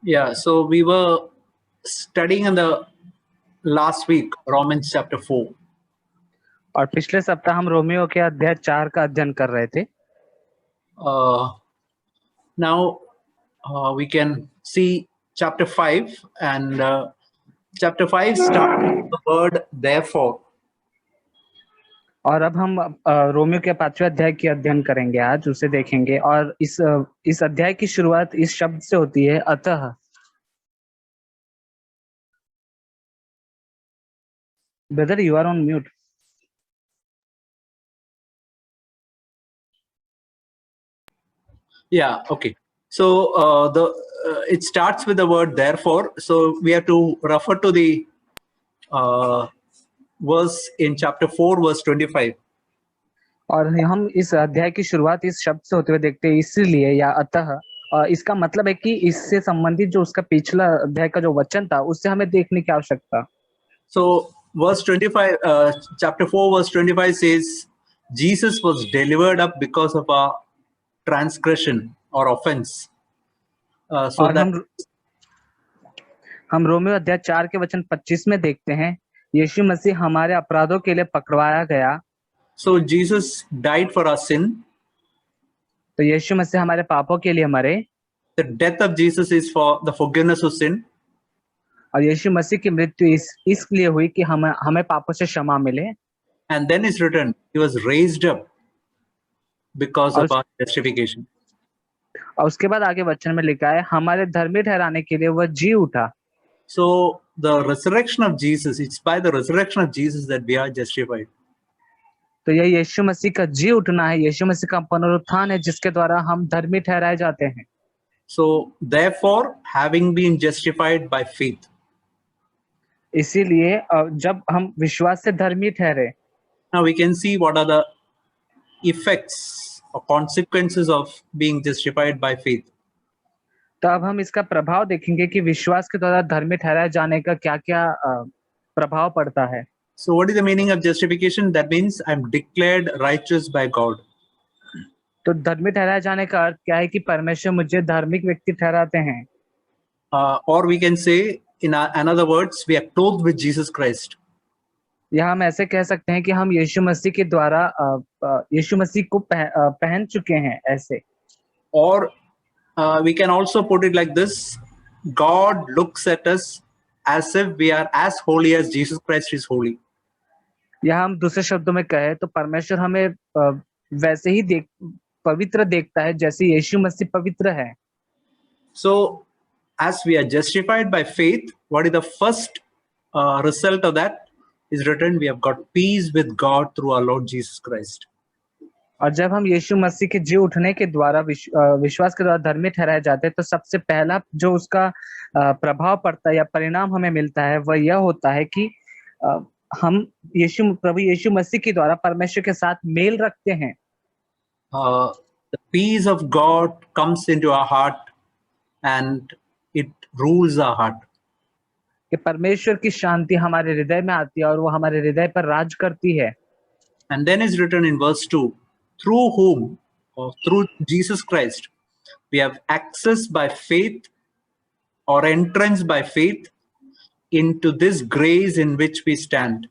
Yeah, so we were studying in the last week Romans chapter 4. और पिछले सप्ताह हम रोमियो के अध्याय 4 का अध्ययन कर रहे थे। Now we can see chapter 5, and chapter 5 starts with the word therefore. और अब हम रोमियो के 5वें अध्याय की अध्ययन करेंगे, आज उसे देखेंगे। और इस अध्याय की शुरुआत इस शब्द से होती है, अतः। Brother, you are on mute. Yeah, okay. So it starts with the word therefore. So we have to refer to the verse in chapter 4, verse 25. और हम इस अध्याय की शुरुआत इस शब्द से होते हुए देखते हैं, इसलिए या अतः। इसका मतलब है कि इससे संबंधित जो उसका पिछला अध्याय का जो वचन था, उससे हमें देखने की आवश्यकता। So verse 25, chapter 4, verse 25 says, Jesus was delivered up because of our transgression or offense. So और that हम रोमियो अध्याय 4 के वचन 25 में देखते हैं, यीशु मसीह हमारे अपराधों के लिए पकड़वाया गया। so Jesus died for our sin. तो यीशु मसीह हमारे पापों के लिए मरे। The death of Jesus is for the forgiveness of sin. और यीशु मसीह की मृत्यु इसलिए हुई कि हमें पापों से क्षमा मिले। And then is written, he was raised up because of our justification. और उसके बाद आगे वचन में लिखा है, हमारे धर्मी ठहराने के लिए वह जी उठा। So the resurrection of Jesus, it's by the resurrection of Jesus that we are justified. तो यह यीशु मसीह का जी उठना है, यीशु मसीह का पुनरुत्थान है, जिसके द्वारा हम धर्मी ठहराए जाते हैं। So therefore, having been justified by faith. इसीलिए जब हम विश्वास से धर्मी ठहरे, now we can see what are the effects or consequences of being justified by faith. तो अब हम इसका प्रभाव देखेंगे कि विश्वास के द्वारा धर्मी ठहराए जाने का क्या-क्या प्रभाव पड़ता है। So what is the meaning of justification? That means I'm declared righteous by God. तो धर्मी ठहराए जाने का अर्थ क्या है कि परमेश्वर मुझे धार्मिक व्यक्ति ठहराते हैं। Or we can say in another words, we are clothed with Jesus Christ. या हम ऐसे कह सकते हैं कि हम यीशु मसीह के द्वारा यीशु मसीह को पहन चुके हैं ऐसे। Or we can also put it like this, God looks at us as if we are as holy as Jesus Christ is holy. या हम दूसरे शब्दों में कहें तो परमेश्वर हमें वैसे ही पवित्र देखता है जैसे यीशु मसीह पवित्र है। So as we are justified by faith, what is the first result of that? Is written, we have got peace with God through our Lord Jesus Christ. और जब हम यीशु मसीह के जी उठने के द्वारा विश्वास के द्वारा धर्मी ठहराए जाते हैं, तो सबसे पहला जो उसका प्रभाव पड़ता है या परिणाम हमें मिलता है, वह यह होता है कि हम प्रभु यीशु मसीह के द्वारा परमेश्वर के साथ मेल रखते हैं। The peace of God comes into our heart and it rules our heart. कि परमेश्वर की शांति हमारे हृदय में आती है और वो हमारे हृदय पर राज करती है। And then is written in verse 2, through whom, or through Jesus Christ, we have access by faith or entrance by faith into this grace in which we stand.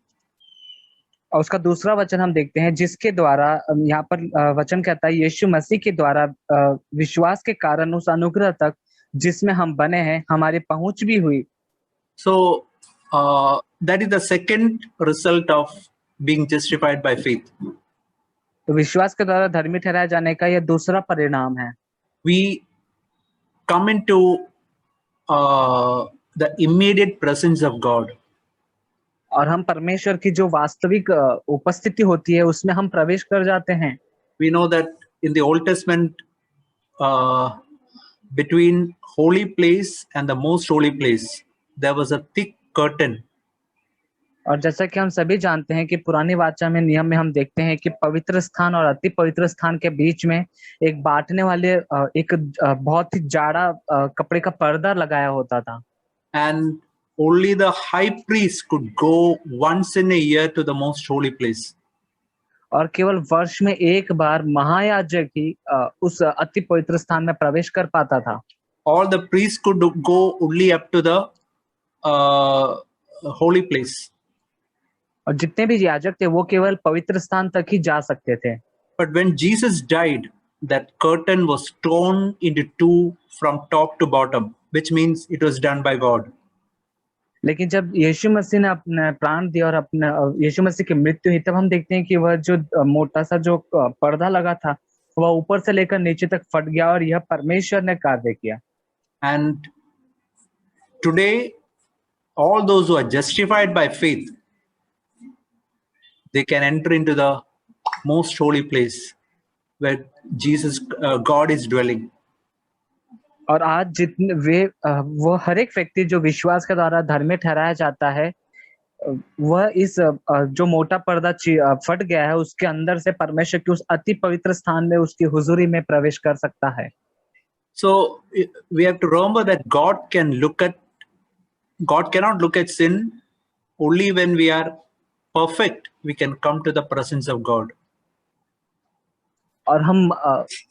और उसका दूसरा वचन हम देखते हैं, जिसके द्वारा यहाँ पर वचन कहता है यीशु मसीह के द्वारा विश्वास के कारण उस अनुग्रह तक जिसमें हम बने हैं, हमारी पहुंच भी हुई। So that is the second result of being justified by faith. तो विश्वास के द्वारा धर्मी ठहराए जाने का यह दूसरा परिणाम है। We come into the immediate presence of God. और हम परमेश्वर की जो वास्तविक उपस्थिति होती है उसमें हम प्रवेश कर जाते हैं। We know that in the Old Testament, between holy place and the most holy place, there was a thick curtain. और जैसा कि हम सभी जानते हैं कि पुरानी वाचा में नियम में हम देखते हैं कि पवित्र स्थान और अति पवित्र स्थान के बीच में एक बांटने वाले एक बहुत ही जाड़ा कपड़े का पर्दा लगाया होता था। And only the high priest could go once in a year to the most holy place. और केवल वर्ष में एक बार महायाजक ही उस अति पवित्र स्थान में प्रवेश कर पाता था। all the priests could go only up to the holy place. और जितने भी याजक थे वो केवल पवित्र स्थान तक ही जा सकते थे। But when Jesus died, that curtain was torn into two from top to bottom, which means it was done by God. लेकिन जब यीशु मसीह ने अपना प्राण दिया और अपना यीशु मसीह की मृत्यु हुई, तब हम देखते हैं कि वह जो मोटा सा जो पर्दा लगा था वह ऊपर से लेकर नीचे तक फट गया और यह परमेश्वर ने कार्य किया। And today, all those who are justified by faith, they can enter into the most holy place where Jesus, God is dwelling. और आज जितने वो हर एक व्यक्ति जो विश्वास के द्वारा धर्मी ठहराया जाता है, वह इस जो मोटा पर्दा फट गया है उसके अंदर से परमेश्वर के उस अति पवित्र स्थान में उसकी हुजूरी में प्रवेश कर सकता है। So we have to remember that God cannot look at sin. Only when we are perfect, we can come to the presence of God. और हम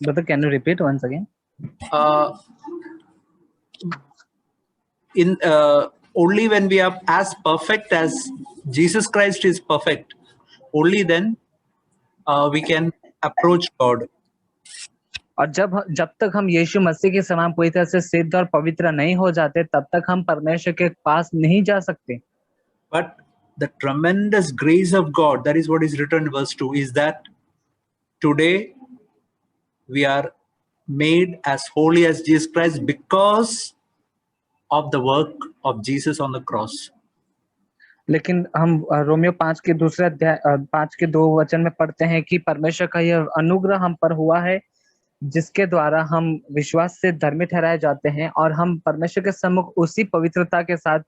brother, can you repeat once again? Only when we are as perfect as Jesus Christ is perfect, only then we can approach God. और जब तक हम यीशु मसीह के समान पूरी तरह से सिद्ध और पवित्र नहीं हो जाते, तब तक हम परमेश्वर के पास नहीं जा सकते। But the tremendous grace of God, that is what is written in verse 2, is that today we are made as holy as Jesus Christ because of the work of Jesus on the cross. लेकिन हम Romeo 5 के दूसरे अध्याय 5 के 2 वचन में पढ़ते हैं कि परमेश्वर का यह अनुग्रह हम पर हुआ है, जिसके द्वारा हम विश्वास से धर्मी ठहराए जाते हैं और हम परमेश्वर के सम्मुख उसी पवित्रता के साथ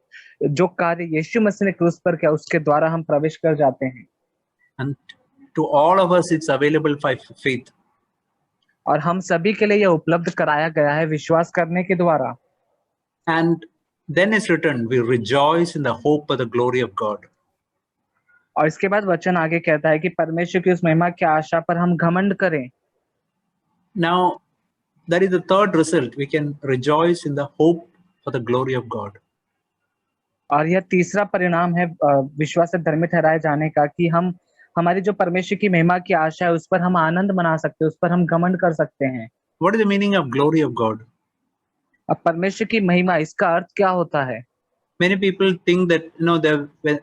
जो कार्य यीशु मसीह ने क्रूस पर किया उसके द्वारा हम प्रवेश कर जाते हैं। And to all of us it's available by faith. और हम सभी के लिए यह उपलब्ध कराया गया है विश्वास करने के द्वारा। And then it's written, we rejoice in the hope of the glory of God. और इसके बाद वचन आगे कहता है कि परमेश्वर की उस महिमा की आशा पर हम घमंड करें। Now, that is the third result. We can rejoice in the hope for the glory of God. और यह तीसरा परिणाम है विश्वास से धर्मी ठहराए जाने का कि हम हमारी जो परमेश्वर की महिमा की आशा है उस पर हम आनंद मना सकते हैं, उस पर हम घमंड कर सकते हैं। What is the meaning of glory of God? अब परमेश्वर की महिमा, इसका अर्थ क्या होता है? Many people think that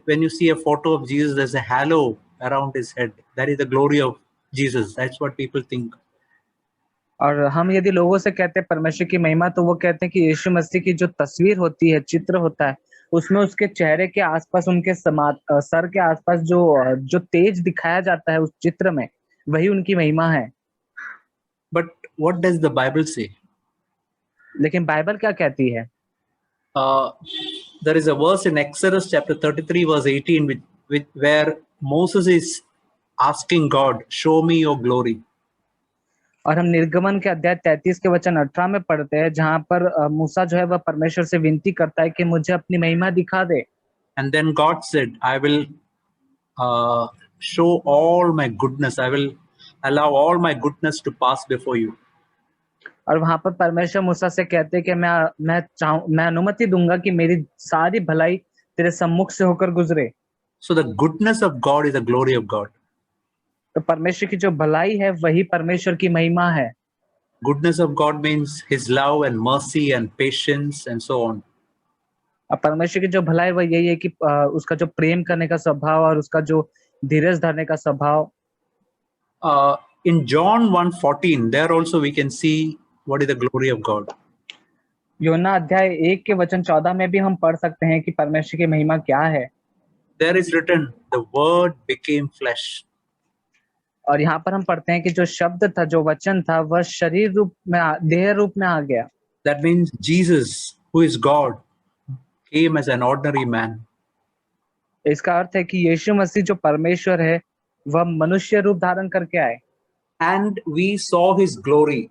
when you see a photo of Jesus, there's a halo around his head. That is the glory of Jesus. That's what people think. और हम यदि लोगों से कहते हैं परमेश्वर की महिमा, तो वो कहते हैं कि यीशु मसीह की जो तस्वीर होती है, चित्र होता है, उसमें उसके चेहरे के आसपास, उनके सर के आसपास जो तेज दिखाया जाता है उस चित्र में, वही उनकी महिमा है। But what does the Bible say? लेकिन बाइबल क्या कहती है? There is a verse in Exodus chapter 33 verse 18 where Moses is asking God, show me your glory. और हम निर्गमन के अध्याय 33 के वचन 18 में पढ़ते हैं, जहां पर मूसा जो है वह परमेश्वर से विनती करता है कि मुझे अपनी महिमा दिखा दे। And then God said, I will show all my goodness. I will allow all my goodness to pass before you. और वहां पर परमेश्वर मूसा से कहते हैं कि मैं अनुमति दूंगा कि मेरी सारी भलाई तेरे सम्मुख से होकर गुजरे। So the goodness of God is the glory of God. तो परमेश्वर की जो भलाई है वही परमेश्वर की महिमा है। Goodness of God means his love and mercy and patience and so on. अब परमेश्वर की जो भलाई वह यही है कि उसका जो प्रेम करने का स्वभाव और उसका जो धीरज धरने का स्वभाव। In John 1:14, there also we can see what is the glory of God. योना अध्याय 1 के वचन 14 में भी हम पढ़ सकते हैं कि परमेश्वर की महिमा क्या है। There is written, the word became flesh. और यहाँ पर हम पढ़ते हैं कि जो शब्द था, जो वचन था, वह शरीर रूप में, देह रूप में आ गया। That means Jesus, who is God, came as an ordinary man. इसका अर्थ है कि यीशु मसीह जो परमेश्वर है वह मनुष्य रूप धारण करके आए। And we saw his glory.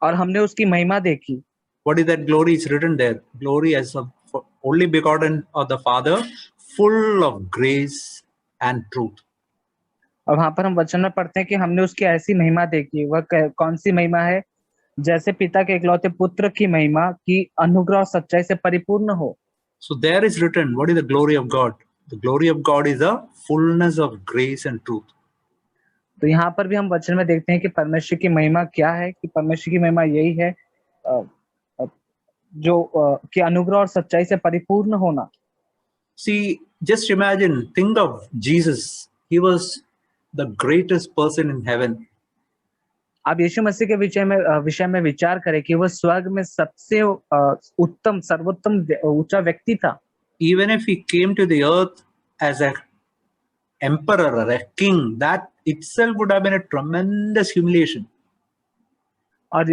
और हमने उसकी महिमा देखी। What is that glory? Is written there. Glory as of only begotten of the Father, full of grace and truth. और वहां पर हम वचन में पढ़ते हैं कि हमने उसकी ऐसी महिमा देखी। वह कौन सी महिमा है? जैसे पिता के इकलौते पुत्र की महिमा की अनुग्रह और सच्चाई से परिपूर्ण हो। So there is written, what is the glory of God? The glory of God is the fullness of grace and truth. तो यहाँ पर भी हम वचन में देखते हैं कि परमेश्वर की महिमा क्या है, कि परमेश्वर की महिमा यही है अ, अ, जो कि अनुग्रह और सच्चाई से परिपूर्ण होना। See, just imagine, think of Jesus. He was the greatest person in heaven. आप यीशु मसीह के विषय में विचार करें कि वह स्वर्ग में सबसे उत्तम सर्वोत्तम ऊंचा व्यक्ति था। Even if he came to the earth as a emperor or a king, that itself would have been a tremendous humiliation. और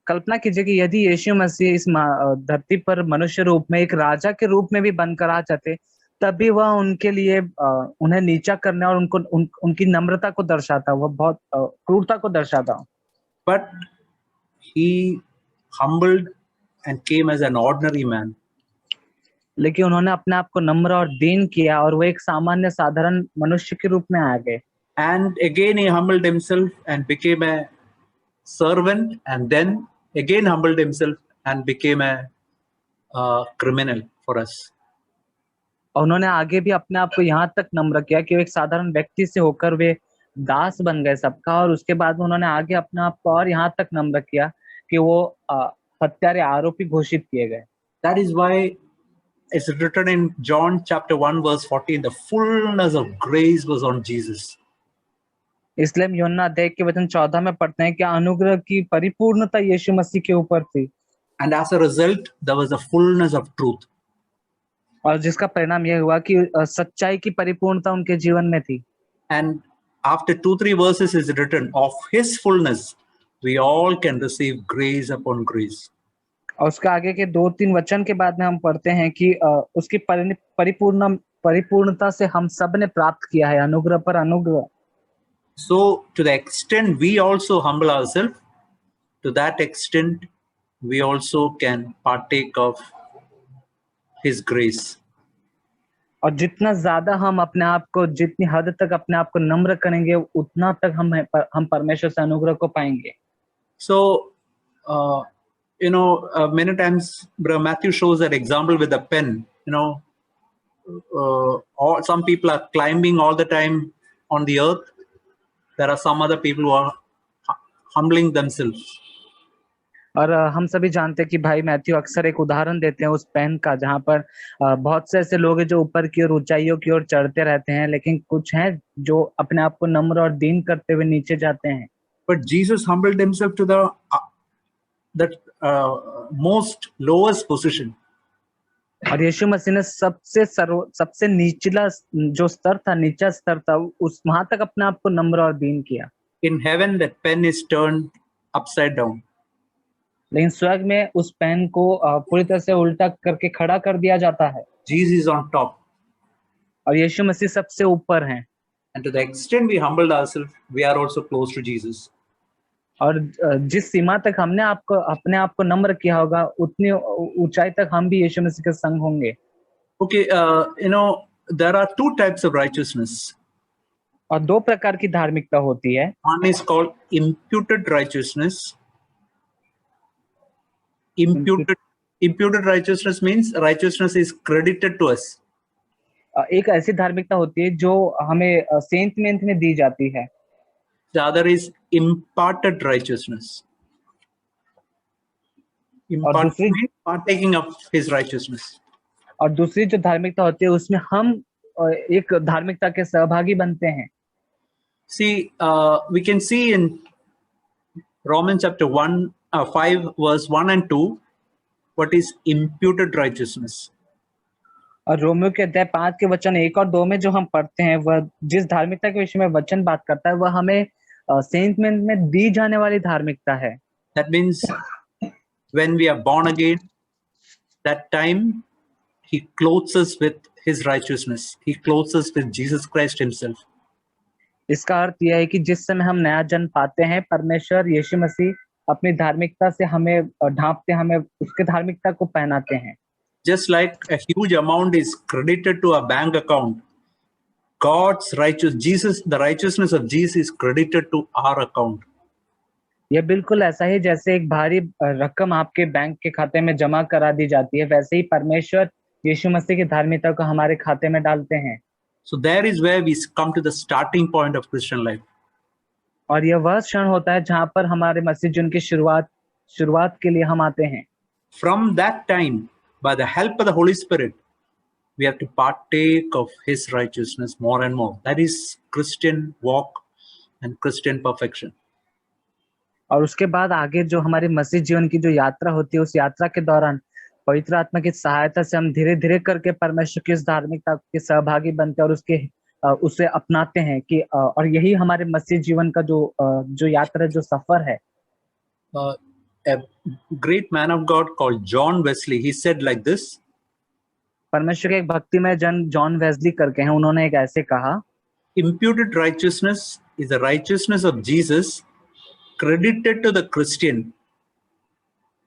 कल्पना कीजिए कि यदि यीशु मसीह इस धरती पर मनुष्य रूप में एक राजा के रूप में भी बनकर आ जाते, तब भी वह उनके लिए उन्हें नीचा करने और उनकी नम्रता को दर्शाता, वह बहुत क्रूरता को दर्शाता। But he humbled and came as an ordinary man. लेकिन उन्होंने अपने आप को नम्र और दीन किया और वो एक सामान्य साधारण मनुष्य के रूप में आ गए। And again he humbled himself and became a servant, and then again humbled himself and became a criminal for us. और उन्होंने आगे भी अपने आप को यहाँ तक नम्र किया कि वो एक साधारण व्यक्ति से होकर वे दास बन गए सबका, और उसके बाद उन्होंने आगे अपने आप को और यहाँ तक नम्र किया कि वो हत्यारे आरोपी घोषित किए गए। That is why it's written in John chapter 1 verse 14, the fullness of grace was on Jesus. इसलिए हम यूहन्ना अध्याय के वचन 14 में पढ़ते हैं कि अनुग्रह की परिपूर्णता यीशु मसीह के ऊपर थी। And as a result, there was a fullness of truth. और जिसका परिणाम यह हुआ कि सच्चाई की परिपूर्णता उनके जीवन में थी। And after 2-3 verses is written, of his fullness, we all can receive grace upon grace. और उसके आगे के 2-3 वचन के बाद में हम पढ़ते हैं कि उसकी परिपूर्णता से हम सब ने प्राप्त किया है अनुग्रह पर अनुग्रह। So to the extent we also humble ourselves, to that extent we also can partake of his grace. और जितना ज्यादा हम अपने आप को, जितनी हद तक अपने आप को नम्र करेंगे, उतना तक हम परमेश्वर से अनुग्रह को पाएंगे। So many times Brother Matthew shows that example with a pen. Some people are climbing all the time on the earth. There are some other people who are humbling themselves. और हम सभी जानते हैं कि भाई मैथ्यू अक्सर एक उदाहरण देते हैं उस पेन का, जहाँ पर बहुत से ऐसे लोग हैं जो ऊपर की ओर, ऊंचाइयों की ओर चढ़ते रहते हैं, लेकिन कुछ हैं जो अपने आप को नम्र और दीन करते हुए नीचे जाते हैं। But Jesus humbled himself to the most lowest position. और यीशु मसीह ने सबसे निचला जो स्तर था, नीचा स्तर था, उस वहां तक अपने आप को नम्र और दीन किया। In heaven, that pen is turned upside down. लेकिन स्वर्ग में उस पेन को पूरी तरह से उल्टा करके खड़ा कर दिया जाता है। Jesus is on top. और यीशु मसीह सबसे ऊपर हैं। And to the extent we humbled ourselves, we are also close to Jesus. और जिस सीमा तक हमने अपने आप को नम्र किया होगा, उतनी ऊंचाई तक हम भी यीशु मसीह के संग होंगे। Okay, there are 2 types of righteousness. और 2 प्रकार की धार्मिकता होती है। One is called imputed righteousness. Imputed righteousness means righteousness is credited to us. एक ऐसी धार्मिकता होती है जो हमें सेंटमेंट में दी जाती है। The other is imparted righteousness. Partaking of his righteousness. और दूसरी जो धार्मिकता होती है, उसमें हम एक धार्मिकता के सहभागी बनते हैं। See, we can see in Romans chapter 5 verse 1 and 2 what is imputed righteousness. और रोमियो के अध्याय 5 के वचन 1 और 2 में जो हम पढ़ते हैं, वह जिस धार्मिकता के विषय में वचन बात करता है, वह हमें सेंटमेंट में दी जाने वाली धार्मिकता है। That means when we are born again, that time he clothes us with his righteousness. He clothes us with Jesus Christ himself. इसका अर्थ यह है कि जिस समय हम नया जन्म पाते हैं, परमेश्वर यीशु मसीह अपनी धार्मिकता से हमें ढांपते, हमें उसके धार्मिकता को पहनाते हैं। Just like a huge amount is credited to a bank account, the righteousness of Jesus is credited to our account. ये बिल्कुल ऐसा ही जैसे एक भारी रकम आपके बैंक के खाते में जमा करा दी जाती है, वैसे ही परमेश्वर यीशु मसीह की धार्मिकता को हमारे खाते में डालते हैं। So there is where we come to the starting point of Christian life. और यह वह क्षण होता है जहां पर हमारे मसीह जीवन की शुरुआत के लिए हम आते हैं। From that time, by the help of the Holy Spirit, we have to partake of His righteousness more and more. That is Christian walk and Christian perfection. और उसके बाद आगे जो हमारी मसीह जीवन की जो यात्रा होती है, उस यात्रा के दौरान पवित्र आत्मा की सहायता से हम धीरे धीरे करके परमेश्वर की उस धार्मिकता के सहभागी बनते हैं और उसे अपनाते हैं कि और यही हमारे मसीह जीवन का जो यात्रा, जो सफर है। A great man of God called John Wesley, he said like this. परमेश्वर के एक भक्तिमय जन जॉन वेस्ली करके हैं, उन्होंने एक ऐसे कहा, Imputed righteousness is the righteousness of Jesus credited to the Christian,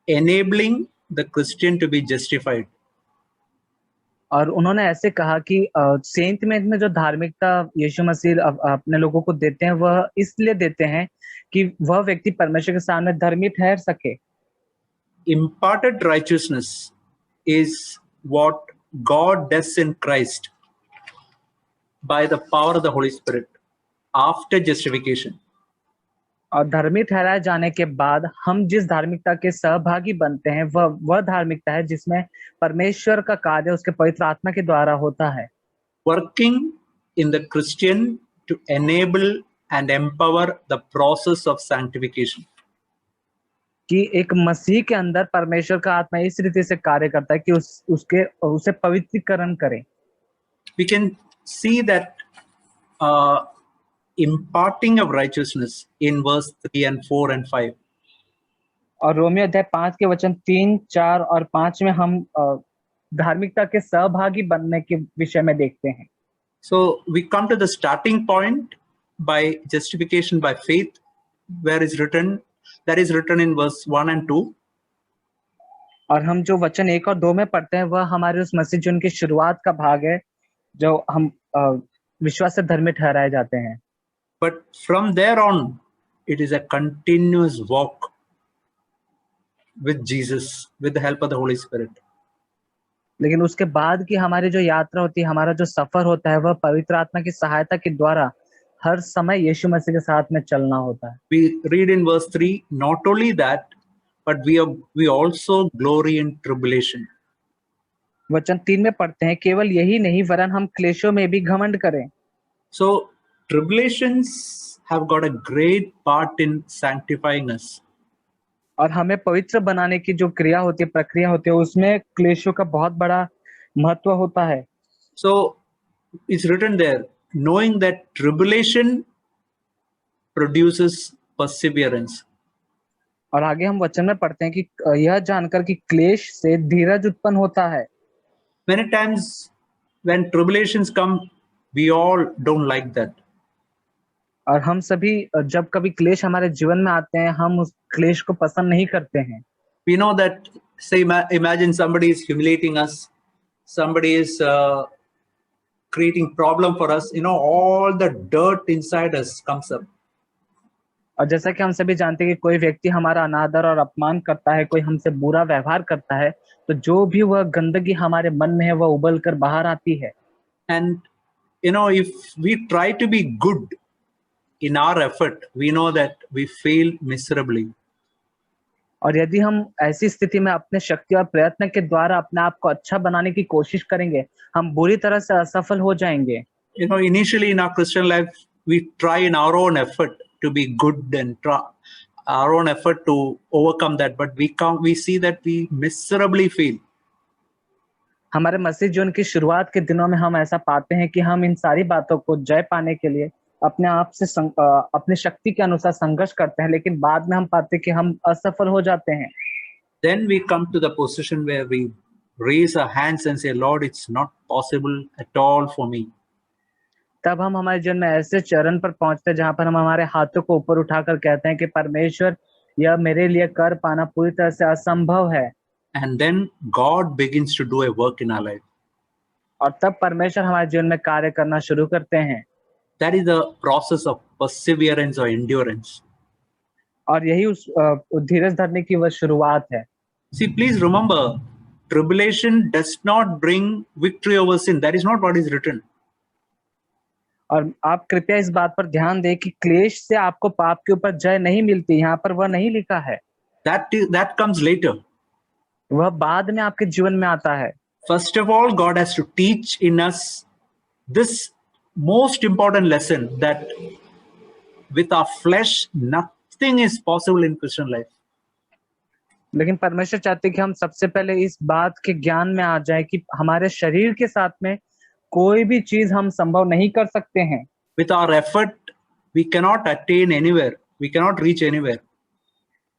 enabling the Christian to be justified. और उन्होंने ऐसे कहा कि सेंट में जो धार्मिकता यीशु मसीह अपने लोगों को देते हैं, वह इसलिए देते हैं कि वह व्यक्ति परमेश्वर के सामने धर्मी ठहर सके। Imparted righteousness is what God does in Christ by the power of the Holy Spirit after justification. और धर्मी ठहराए जाने के बाद हम जिस धार्मिकता के सहभागी बनते हैं, वह धार्मिकता है जिसमें परमेश्वर का कार्य उसके पवित्र आत्मा के द्वारा होता है, Working in the Christian to enable and empower the process of sanctification. कि एक मसीह के अंदर परमेश्वर का आत्मा इस रीति से कार्य करता है कि उसे पवित्रीकरण करे। We can see that imparting of righteousness in verse 3 and 4 and 5. और रोमियो अध्याय 5 के वचन 3, 4 और 5 में हम धार्मिकता के सहभागी बनने के विषय में देखते हैं। So we come to the starting point by justification by faith, that is written in verse 1 and 2. और हम जो वचन 1 और 2 में पढ़ते हैं, वह हमारे उस मसीह जीवन की शुरुआत का भाग है, जो हम विश्वास से धर्मी ठहराए जाते हैं। But from there on, it is a continuous walk with Jesus, with the help of the Holy Spirit. लेकिन उसके बाद की हमारी जो यात्रा होती है, हमारा जो सफर होता है, वह पवित्र आत्मा की सहायता के द्वारा हर समय यीशु मसीह के साथ में चलना होता है। We read in verse 3, not only that, but we also glory in tribulation. वचन 3 में पढ़ते हैं, केवल यही नहीं वरन हम क्लेशों में भी घमंड करें। So tribulations have got a great part in sanctifying us. और हमें पवित्र बनाने की जो क्रिया होती है, प्रक्रिया होती है, उसमें क्लेशों का बहुत बड़ा महत्व होता है। So it's written there, knowing that tribulation produces perseverance. और आगे हम वचन में पढ़ते हैं कि यह जानकर कि क्लेश से धीरज उत्पन्न होता है। Many times when tribulations come, we all don't like that. और हम सभी जब कभी क्लेश हमारे जीवन में आते हैं, हम उस क्लेश को पसंद नहीं करते हैं। We know that, say, imagine somebody is humiliating us, somebody is creating problem for us, all the dirt inside us comes up. और जैसा कि हम सभी जानते हैं कि कोई व्यक्ति हमारा अनादर और अपमान करता है, कोई हमसे बुरा व्यवहार करता है, तो जो भी वह गंदगी हमारे मन में है, वह उबल कर बाहर आती है। And if we try to be good in our effort, we know that we fail miserably. और यदि हम ऐसी स्थिति में अपने शक्ति और प्रयत्न के द्वारा अपने आप को अच्छा बनाने की कोशिश करेंगे, हम बुरी तरह से असफल हो जाएंगे। Initially in our Christian life, we try in our own effort to be good and try our own effort to overcome that, but we see that we miserably fail. हमारे मसीह जीवन की शुरुआत के दिनों में हम ऐसा पाते हैं कि हम इन सारी बातों को जय पाने के लिए अपने आप से अपने शक्ति के अनुसार संघर्ष करते हैं, लेकिन बाद में हम पाते हैं कि हम असफल हो जाते हैं। Then we come to the position where we raise our hands and say, Lord, it's not possible at all for me. तब हम हमारे जीवन में ऐसे चरण पर पहुंचते हैं जहां पर हम हमारे हाथों को ऊपर उठाकर कहते हैं कि परमेश्वर, यह मेरे लिए कर पाना पूरी तरह से असंभव है। And then God begins to do a work in our life. और तब परमेश्वर हमारे जीवन में कार्य करना शुरू करते हैं। That is the process of perseverance or endurance. और यही उस धीरज धरने की वह शुरुआत है। See, please remember, tribulation does not bring victory over sin. That is not what is written. और आप कृपया इस बात पर ध्यान दें कि क्लेश से आपको पाप के ऊपर जय नहीं मिलती, यहाँ पर वह नहीं लिखा है। That comes later. वह बाद में आपके जीवन में आता है। First of all, God has to teach in us this most important lesson, that with our flesh nothing is possible in Christian life. लेकिन परमेश्वर चाहते हैं कि हम सबसे पहले इस बात के ज्ञान में आ जाए कि हमारे शरीर के साथ में कोई भी चीज हम संभव नहीं कर सकते हैं। With our effort we cannot attain anywhere, we cannot reach anywhere.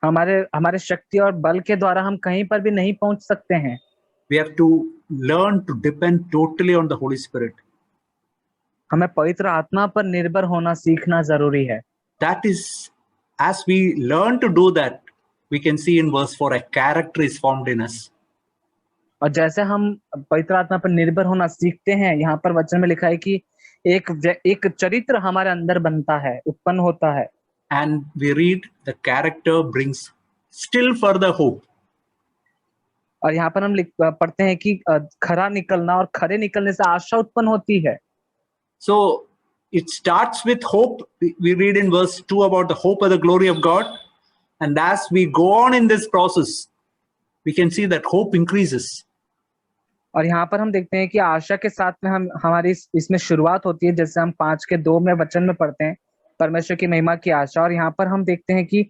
हमारे शक्ति और बल के द्वारा हम कहीं पर भी नहीं पहुंच सकते हैं। We have to learn to depend totally on the Holy Spirit. हमें पवित्र आत्मा पर निर्भर होना सीखना जरूरी है। That is, as we learn to do that, we can see in verse 4 a character is formed in us. और जैसे हम पवित्र आत्मा पर निर्भर होना सीखते हैं, यहाँ पर वचन में लिखा है कि एक चरित्र हमारे अंदर बनता है, उत्पन्न होता है। And we read the character brings still further hope. और यहाँ पर हम पढ़ते हैं कि खरा निकलना और खरे निकलने से आशा उत्पन्न होती है। So it starts with hope. We read in verse 2 about the hope of the glory of God. And as we go on in this process, we can see that hope increases. और यहाँ पर हम देखते हैं कि आशा के साथ में हमारी इसमें शुरुआत होती है, जैसे हम 5:2 में वचन में पढ़ते हैं, परमेश्वर की महिमा की आशा। और यहाँ पर हम देखते हैं कि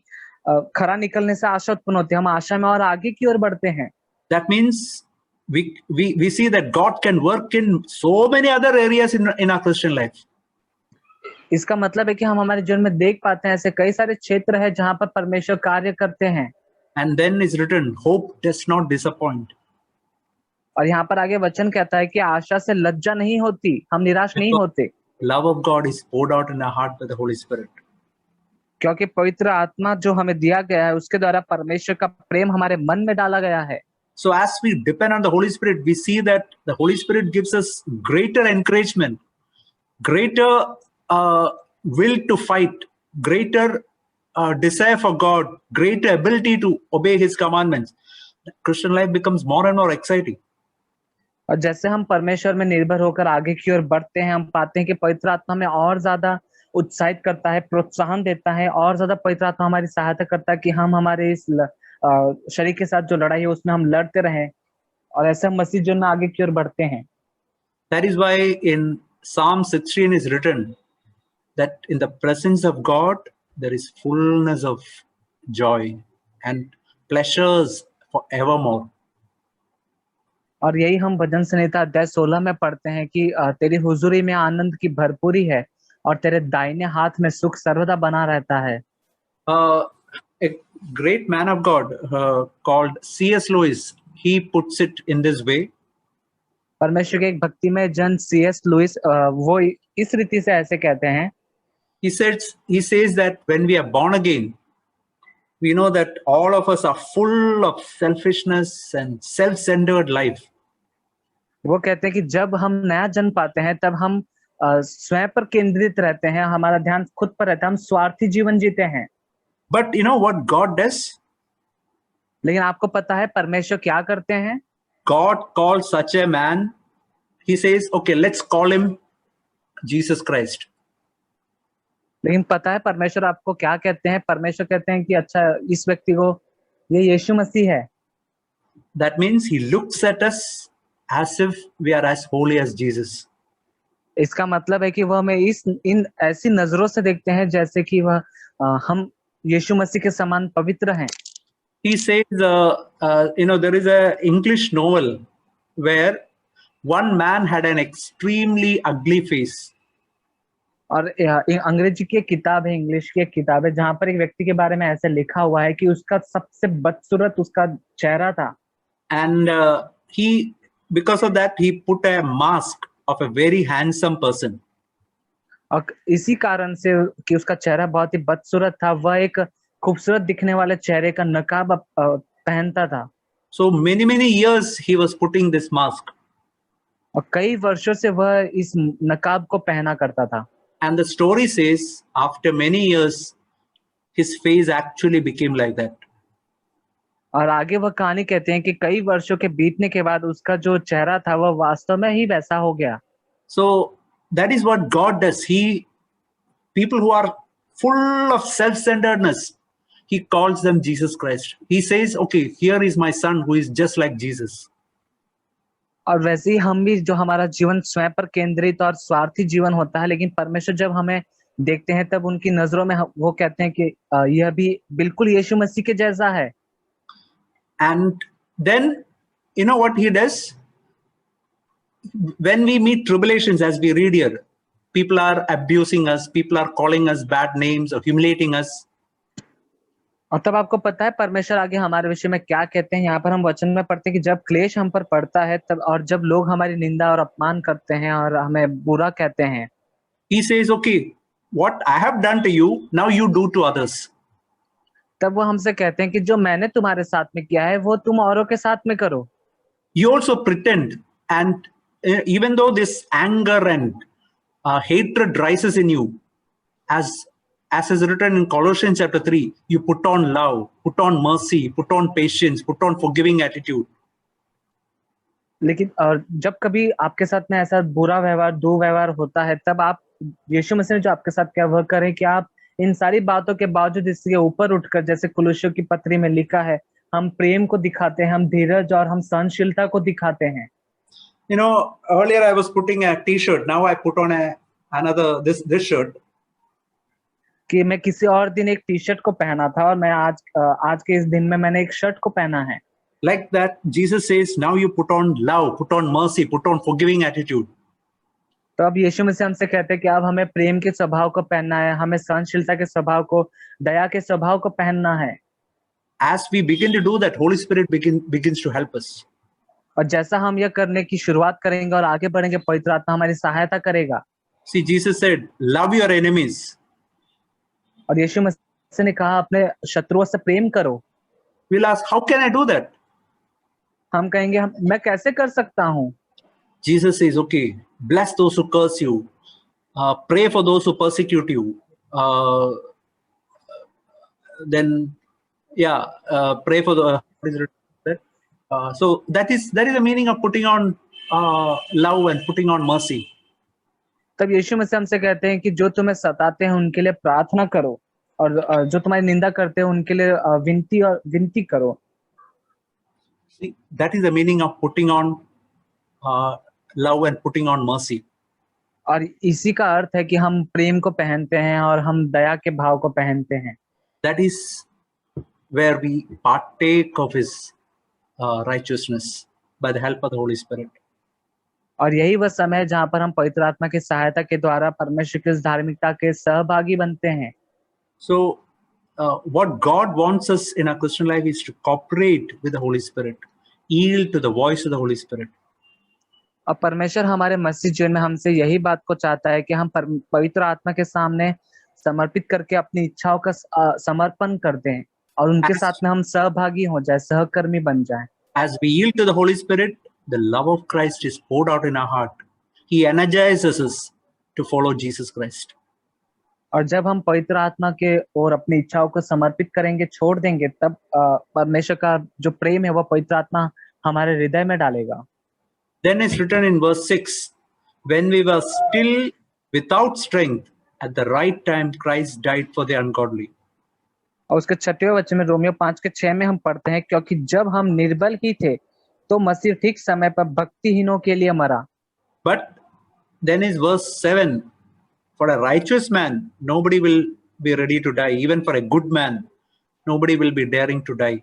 खरा निकलने से आशा उत्पन्न होती है, हम आशा में और आगे की ओर बढ़ते हैं। That means we see that God can work in so many other areas in our Christian life. इसका मतलब है कि हम हमारे जीवन में देख पाते हैं ऐसे कई सारे क्षेत्र हैं जहां पर परमेश्वर कार्य करते हैं। And then is written, hope does not disappoint. और यहाँ पर आगे वचन कहता है कि आशा से लज्जा नहीं होती, हम निराश नहीं होते। Love of God is poured out in our heart by the Holy Spirit. क्योंकि पवित्र आत्मा जो हमें दिया गया है, उसके द्वारा परमेश्वर का प्रेम हमारे मन में डाला गया है। So as we depend on the Holy Spirit, we see that the Holy Spirit gives us greater encouragement, greater will to fight, greater desire for God, greater ability to obey His commandments. The Christian life becomes more and more exciting. और जैसे हम परमेश्वर में निर्भर होकर आगे की ओर बढ़ते हैं, हम पाते हैं कि पवित्र आत्मा हमें और ज्यादा उत्साहित करता है, प्रोत्साहन देता है, और ज्यादा पवित्र आत्मा हमारी सहायता करता है कि हम हमारे इस शरीर के साथ जो लड़ाई है उसमें हम लड़ते रहें, और ऐसे हम मसीह जीवन में आगे की ओर बढ़ते हैं। That is why in Psalm 16 is written that in the presence of God there is fullness of joy and pleasures forevermore. और यही हम भजन संहिता अध्याय 16 में पढ़ते हैं कि तेरी हुजूरी में आनंद की भरपूरी है और तेरे दाहिने हाथ में सुख सर्वदा बना रहता है। A great man of God called C.S. Lewis, he puts it in this way. परमेश्वर के एक भक्तिमय जन C.S. लुइस वो इस रीति से ऐसे कहते हैं। He says that when we are born again, we know that all of us are full of selfishness and self-centered life. वो कहते हैं कि जब हम नया जन्म पाते हैं तब हम स्वयं पर केंद्रित रहते हैं, हमारा ध्यान खुद पर रहता है, हम स्वार्थी जीवन जीते हैं। But you know what God does? लेकिन आपको पता है परमेश्वर क्या करते हैं? God calls such a man. He says, okay, let's call him Jesus Christ. लेकिन पता है परमेश्वर आपको क्या कहते हैं? परमेश्वर कहते हैं कि अच्छा, इस व्यक्ति को ये यीशु मसीह है। That means he looks at us as if we are as holy as Jesus. इसका मतलब है कि वह हमें इन ऐसी नजरों से देखते हैं जैसे कि वह हम यीशु मसीह के समान पवित्र हैं। He says, there is a English novel where one man had an extremely ugly face. और अंग्रेजी की किताब है, इंग्लिश की एक किताब है, जहां पर एक व्यक्ति के बारे में ऐसे लिखा हुआ है कि उसका सबसे बदसूरत उसका चेहरा था। And because of that, he put a mask of a very handsome person. और इसी कारण से कि उसका चेहरा बहुत ही बदसूरत था, वह एक खूबसूरत दिखने वाले चेहरे का नकाब पहनता था। So many years he was putting this mask. और कई वर्षों से वह इस नकाब को पहना करता था। And the story says, after many years, his face actually became like that. और आगे वह कहानी कहते हैं कि कई वर्षों के बीतने के बाद उसका जो चेहरा था वह वास्तव में ही वैसा हो गया। So that is what God does. People who are full of self-centeredness, he calls them Jesus Christ. He says, okay, here is my son who is just like Jesus. और वैसे ही हम भी, जो हमारा जीवन स्वयं पर केंद्रित और स्वार्थी जीवन होता है, लेकिन परमेश्वर जब हमें देखते हैं तब उनकी नजरों में वो कहते हैं कि यह भी बिल्कुल यीशु मसीह के जैसा है। And then, you know what he does? When we meet tribulations, as we read here, people are abusing us, people are calling us bad names or humiliating us. और तब आपको पता है परमेश्वर आगे हमारे विषय में क्या कहते हैं। यहाँ पर हम वचन में पढ़ते हैं कि जब क्लेश हम पर पड़ता है तब, और जब लोग हमारी निंदा और अपमान करते हैं और हमें बुरा कहते हैं, He says, okay, what I have done to you, now you do to others. तब वो हमसे कहते हैं कि जो मैंने तुम्हारे साथ में किया है वो तुम औरों के साथ में करो। You also pretend, and even though this anger and hatred rises in you, as is written in Colossians chapter 3, you put on love, put on mercy, put on patience, put on forgiving attitude. लेकिन और जब कभी आपके साथ में ऐसा बुरा व्यवहार, दुर्व्यवहार होता है, तब आप यीशु मसीह ने जो आपके साथ क्या वह करें कि आप इन सारी बातों के बावजूद इसके ऊपर उठकर, जैसे कुलुस्सियों की पत्री में लिखा है, हम प्रेम को दिखाते हैं, हम धीरज और हम सहनशीलता को दिखाते हैं। You know, earlier I was putting a t-shirt, now I put on this shirt. कि मैं किसी और दिन एक टी शर्ट को पहना था और मैं आज के इस दिन में मैंने एक शर्ट को पहना है। Like that, Jesus says, now you put on love, put on mercy, put on forgiving attitude. तो अब यीशु मसीह हमसे कहते हैं कि अब हमें प्रेम के स्वभाव को पहनना है, हमें सहनशीलता के स्वभाव को, दया के स्वभाव को पहनना है। As we begin to do that, Holy Spirit begins to help us. और जैसा हम यह करने की शुरुआत करेंगे और आगे बढ़ेंगे, पवित्र आत्मा हमारी सहायता करेगा। See, Jesus said, love your enemies. और यीशु मसीह ने कहा अपने शत्रुओं से प्रेम करो। We'll ask, how can I do that? हम कहेंगे मैं कैसे कर सकता हूँ? Jesus says, okay, bless those who curse you, pray for those who persecute you. Then, pray for the. So that is the meaning of putting on love and putting on mercy. तब यीशु मसीह हमसे कहते हैं कि जो तुम्हें सताते हैं उनके लिए प्रार्थना करो, और जो तुम्हारी निंदा करते हैं उनके लिए विनती करो। See, that is the meaning of putting on love and putting on mercy. और इसी का अर्थ है कि हम प्रेम को पहनते हैं और हम दया के भाव को पहनते हैं। That is where we partake of his righteousness by the help of the Holy Spirit. और यही वह समय है जहाँ पर हम पवित्र आत्मा की सहायता के द्वारा परमेश्वर की धार्मिकता के सहभागी बनते हैं। So what God wants us in our Christian life is to cooperate with the Holy Spirit, yield to the voice of the Holy Spirit. और परमेश्वर हमारे मसीह जीवन में हमसे यही बात को चाहता है कि हम पवित्र आत्मा के सामने समर्पित करके अपनी इच्छाओं का समर्पण कर दें और उनके साथ में हम सहभागी हो जाए, सहकर्मी बन जाएं। As we yield to the Holy Spirit, the love of Christ is poured out in our heart. He energizes us to follow Jesus Christ. और जब हम पवित्र आत्मा के और अपनी इच्छाओं को समर्पित करेंगे, छोड़ देंगे, तब परमेश्वर का जो प्रेम है वह पवित्र आत्मा हमारे हृदय में डालेगा। Then it's written in verse 6, when we were still without strength, at the right time Christ died for the ungodly. और उसके 6वें वचन में, रोमियो 5:6 में हम पढ़ते हैं, क्योंकि जब हम निर्बल ही थे तो मसीह ठीक समय पर भक्तिहीनों के लिए मरा। But then is verse 7, for a righteous man nobody will be ready to die, even for a good man nobody will be daring to die.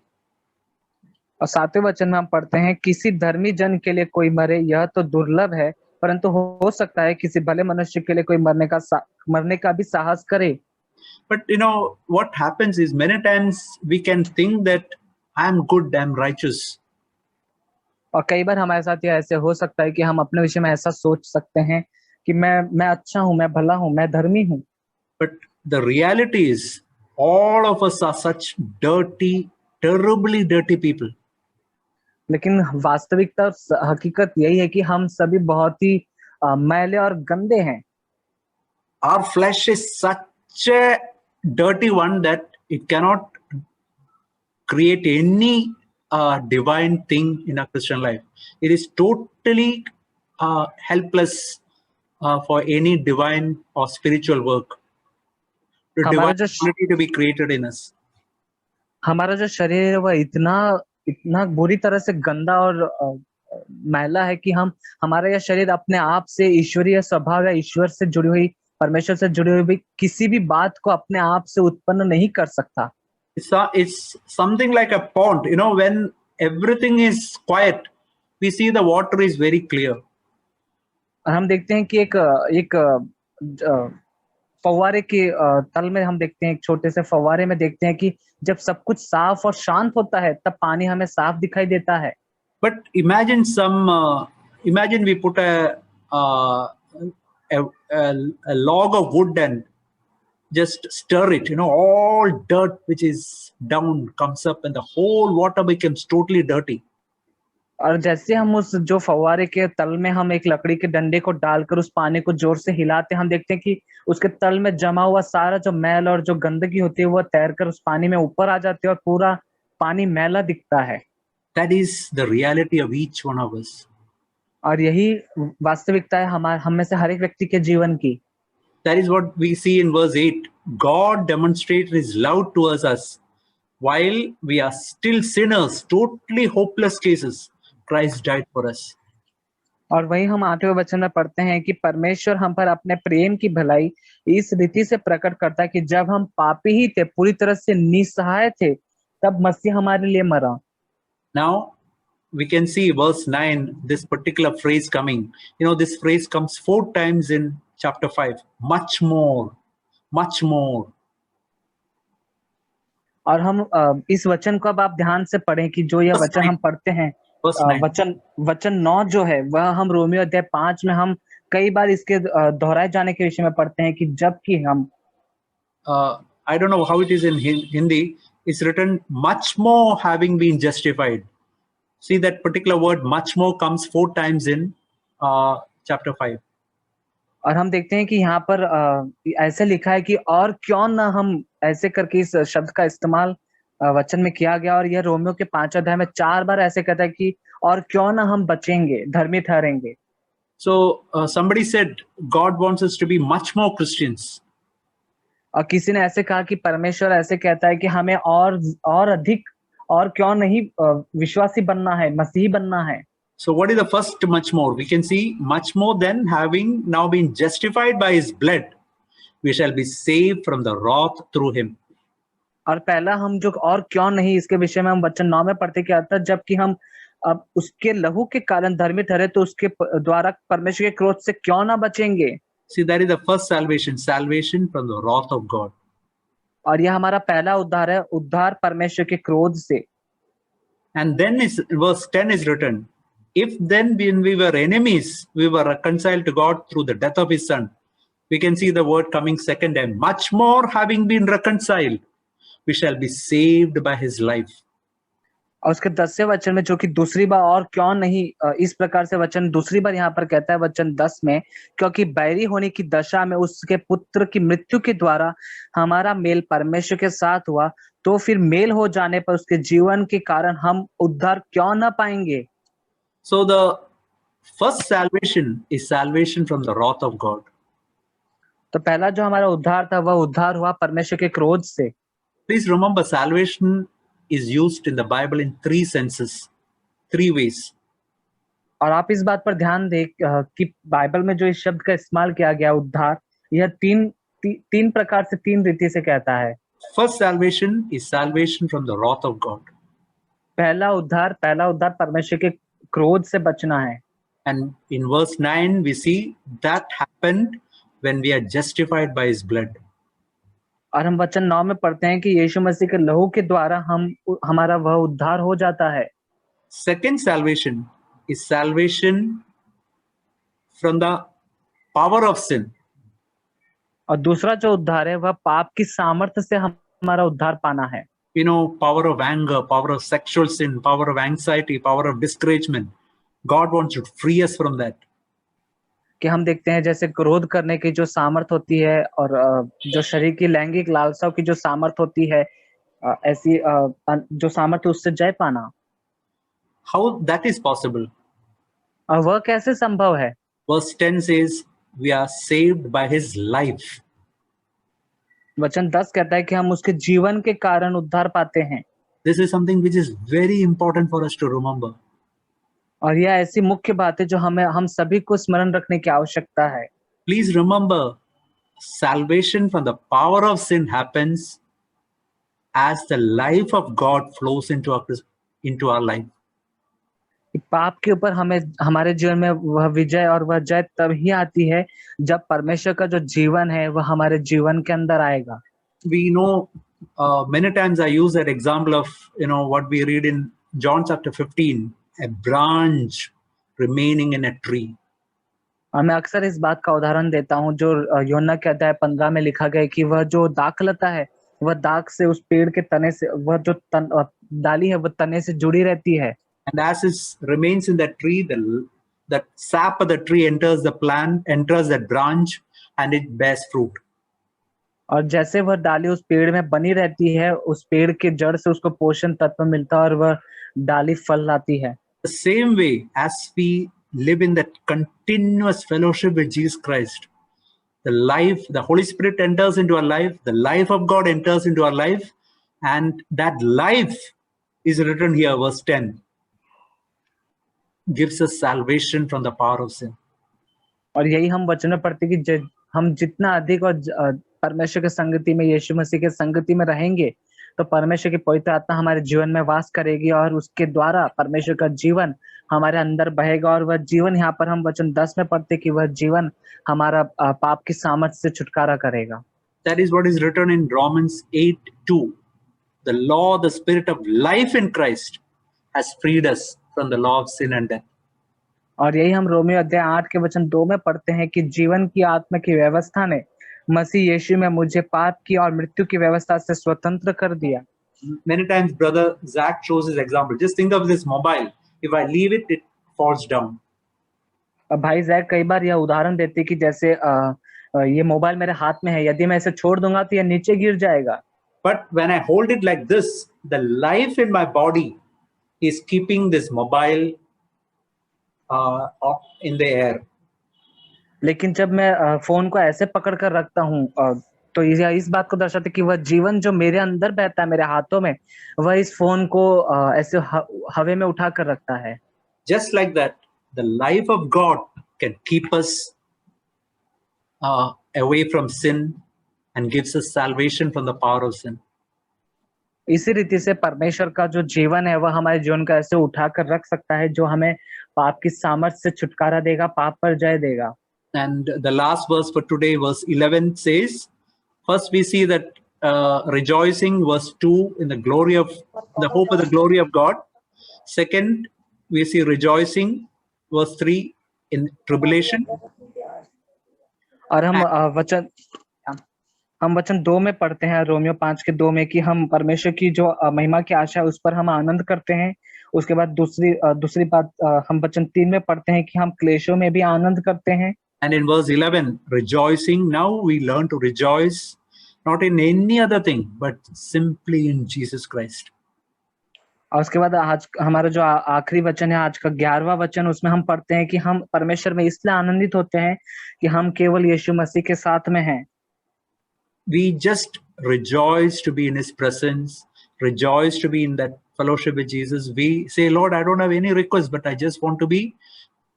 और 7वें वचन में हम पढ़ते हैं, किसी धर्मी जन के लिए कोई मरे यह तो दुर्लभ है, परंतु हो सकता है किसी भले मनुष्य के लिए कोई मरने का भी साहस करे। But you know what happens is, many times we can think that I am good, I am righteous. और कई बार हमारे साथ यह ऐसे हो सकता है कि हम अपने विषय में ऐसा सोच सकते हैं कि मैं अच्छा हूं, मैं भला हूं, मैं धर्मी हूं। But the reality is, all of us are such dirty, terribly dirty people. लेकिन वास्तविकता और हकीकत यही है कि हम सभी बहुत ही मैले और गंदे हैं। Our flesh is such a dirty one that It cannot create any divine thing in a Christian life. It is totally helpless for any divine or spiritual work. The हमारा divine जो quality to be created in us. हमारा जो शरीर है वह इतना बुरी तरह से गंदा और मैला है कि हमारा यह शरीर अपने आप से ईश्वरीय स्वभाव या ईश्वर से जुड़ी हुई, परमेश्वर से जुड़ी हुई भी किसी भी बात को अपने आप से उत्पन्न नहीं कर सकता। It's something like a pond. When everything is quiet, we see the water is very clear. और हम देखते हैं कि एक फव्वारे के तल में हम देखते हैं, एक छोटे से फव्वारे में देखते हैं कि जब सब कुछ साफ और शांत होता है तब पानी हमें साफ दिखाई देता है। But imagine we put a log of wood and just stir it. All dirt which is down comes up and the whole water becomes totally dirty. और जैसे हम उस जो फव्वारे के तल में हम एक लकड़ी के डंडे को डालकर उस पानी को जोर से हिलाते हैं, हम देखते हैं कि उसके तल में जमा हुआ सारा जो मैल और जो गंदगी होती है वह तैरकर उस पानी में ऊपर आ जाती है और पूरा पानी मैला दिखता है। That is the reality of each one of us. और यही वास्तविकता है हम में से हर एक व्यक्ति के जीवन की। That is what we see in verse 8. God demonstrated his love towards us while we are still sinners, totally hopeless cases. Christ died for us. और वही हम 8वें वचन में पढ़ते हैं कि परमेश्वर हम पर अपने प्रेम की भलाई इस रीति से प्रकट करता है कि जब हम पापी ही थे, पूरी तरह से निसहाय थे, तब मसीह हमारे लिए मरा। Now we can see verse 9, this particular phrase coming. This phrase comes 4 times in chapter 5. Much more, much more. और हम इस वचन को अब आप ध्यान से पढ़ें कि जो यह वचन हम पढ़ते हैं, वचन 9 जो है वह हम रोमियो अध्याय 5 में हम कई बार इसके दोहराए जाने के विषय में पढ़ते हैं कि जबकि हम I don't know how it is in Hindi. It's written much more having been justified. See, that particular word much more comes 4 times in chapter 5. और हम देखते हैं कि यहाँ पर ऐसे लिखा है कि और क्यों ना हम, ऐसे करके इस शब्द का इस्तेमाल वचन में किया गया। और यह रोमियो के 5 अध्याय में 4 बार ऐसे कहता है कि और क्यों ना हम बचेंगे, धर्मी ठहरेंगे। So somebody said God wants us to be much more Christians. और किसी ने ऐसे कहा कि परमेश्वर ऐसे कहता है कि हमें और अधिक और क्यों नहीं विश्वासी बनना है, मसीही बनना है। So what is the first much more? We can see much more than having now been justified by his blood, we shall be saved from the wrath through him. और पहला हम जो और क्यों नहीं इसके विषय में हम वचन 9 में पढ़ते क्या था, जबकि हम अब उसके लहू के कारण धर्मी ठहरे तो उसके द्वारा परमेश्वर के क्रोध से क्यों ना बचेंगे। See, that is the first salvation from the wrath of God. और यह हमारा पहला उद्धार है, उद्धार परमेश्वर के क्रोध से। And then verse 10 is written, if then when we were enemies, we were reconciled to God through the death of his son. We can see the word coming second time. Much more having been reconciled, we shall be saved by his life. और उसके 10वें वचन में जो कि दूसरी बार और क्यों नहीं इस प्रकार से वचन दूसरी बार यहाँ पर कहता है वचन 10 में, क्योंकि बैरी होने की दशा में उसके पुत्र की मृत्यु के द्वारा हमारा मेल परमेश्वर के साथ हुआ, तो फिर मेल हो जाने पर उसके जीवन के कारण हम उद्धार क्यों ना पाएंगे। So the first salvation is salvation from the wrath of God. तो पहला जो हमारा उद्धार था वह उद्धार हुआ परमेश्वर के क्रोध से। Please remember, salvation is used in the Bible in 3 senses, 3 ways. और आप इस बात पर ध्यान दें कि बाइबल में जो इस शब्द का इस्तेमाल किया गया उद्धार, यह तीन प्रकार से, 3 रीति से कहता है। First salvation is salvation from the wrath of God. पहला उद्धार परमेश्वर के क्रोध से बचना है। And in verse 9 we see that happened when we are justified by his blood. और हम वचन 9 में पढ़ते हैं कि यीशु मसीह के लहू के द्वारा हमारा वह उद्धार हो जाता है। Second salvation is salvation from the power of sin. और दूसरा जो उद्धार है वह पाप की सामर्थ्य से हमारा उद्धार पाना है। Power of anger, power of sexual sin, power of anxiety, power of discouragement. God wants to free us from that. कि हम देखते हैं जैसे क्रोध करने की जो सामर्थ होती है और जो शरीर की लैंगिक लालसाओं की जो सामर्थ होती है, ऐसी जो सामर्थ उससे जय पाना। How that is possible? और वह कैसे संभव है? Verse 10 says, we are saved by his life. वचन 10 कहता है कि हम उसके जीवन के कारण उद्धार पाते हैं। This is something which is very important for us to remember. और यह ऐसी मुख्य बात है जो हम सभी को स्मरण रखने की आवश्यकता है। Please remember, salvation from the power of sin happens as the life of God flows into our life. कि पाप के ऊपर हमें हमारे जीवन में वह विजय और वह जय तभी आती है जब परमेश्वर का जो जीवन है वह हमारे जीवन के अंदर आएगा। We know many times I use that example of what we read in John chapter 15, a branch remaining in a tree. और मैं अक्सर इस बात का उदाहरण देता हूँ जो योना के अध्याय 15 में लिखा गया है कि वह जो दाखलता है वह दाग से उस पेड़ के तने से वह जो डाली है वह तने से जुड़ी रहती है। And as it remains in that tree, the sap of the tree enters the plant, enters that branch, and it bears fruit. और जैसे वह डाली उस पेड़ में बनी रहती है, उस पेड़ के जड़ से उसको पोषण तत्व मिलता है और वह डाली फल लाती है। The same way as we live in that continuous fellowship with Jesus Christ, the Holy Spirit enters into our life, the life of God enters into our life, and that life is written here, verse 10, gives us salvation from the power of sin. और यही हम वचन में पढ़ते कि हम जितना अधिक और परमेश्वर के संगति में, यीशु मसीह के संगति में रहेंगे तो परमेश्वर की पवित्र आत्मा हमारे जीवन में वास करेगी और उसके द्वारा परमेश्वर का जीवन हमारे अंदर बहेगा। और वह जीवन, यहाँ पर हम वचन 10 में पढ़ते कि वह जीवन हमारा पाप की सामर्थ्य से छुटकारा करेगा। That is what is written in Romans 8:2. The law, the spirit of life in Christ has freed us from the law of sin and death. और यही हम रोमियो अध्याय 8 के वचन 2 में पढ़ते हैं कि जीवन की आत्मा की व्यवस्था ने मसीह यीशु में मुझे पाप की और मृत्यु की व्यवस्था से स्वतंत्र कर दिया। Many times brother Zach shows his example. Just think of this mobile. If I leave it, it falls down. भाई जैक कई बार यह उदाहरण देते कि जैसे ये मोबाइल मेरे हाथ में है, यदि मैं इसे छोड़ दूंगा तो यह नीचे गिर जाएगा। But when I hold it like this, the life in my body is keeping this mobile in the air. लेकिन जब मैं फोन को ऐसे पकड़ कर रखता हूँ तो यह इस बात को दर्शाता है कि वह जीवन जो मेरे अंदर बहता है मेरे हाथों में, वह इस फोन को ऐसे हवे में उठा कर रखता है। Just like that, the life of God can keep us away from sin and gives us salvation from the power of sin. इसी रीति से परमेश्वर का जो जीवन है वह हमारे जीवन को ऐसे उठा कर रख सकता है जो हमें पाप की सामर्थ्य से छुटकारा देगा, पाप पर जय देगा। And the last verse for today, verse 11 says, first we see that rejoicing, verse 2, in the glory of the hope of the glory of God. Second, we see rejoicing, verse 3, in tribulation. और हम वचन 2 में पढ़ते हैं, Romeo 5 के 2 में, कि हम परमेश्वर की जो महिमा की आशा है उस पर हम आनंद करते हैं। उसके बाद दूसरी बात हम वचन 3 में पढ़ते हैं कि हम क्लेशों में भी आनंद करते हैं। And in verse 11, rejoicing, now we learn to rejoice not in any other thing but simply in Jesus Christ. और उसके बाद आज हमारा जो आखिरी वचन है, आज का 11वां वचन, उसमें हम पढ़ते हैं कि हम परमेश्वर में इसलिए आनंदित होते हैं कि हम केवल यीशु मसीह के साथ में हैं। We just rejoice to be in his presence, rejoice to be in that fellowship with Jesus. We say, Lord, I don't have any request, but I just want to be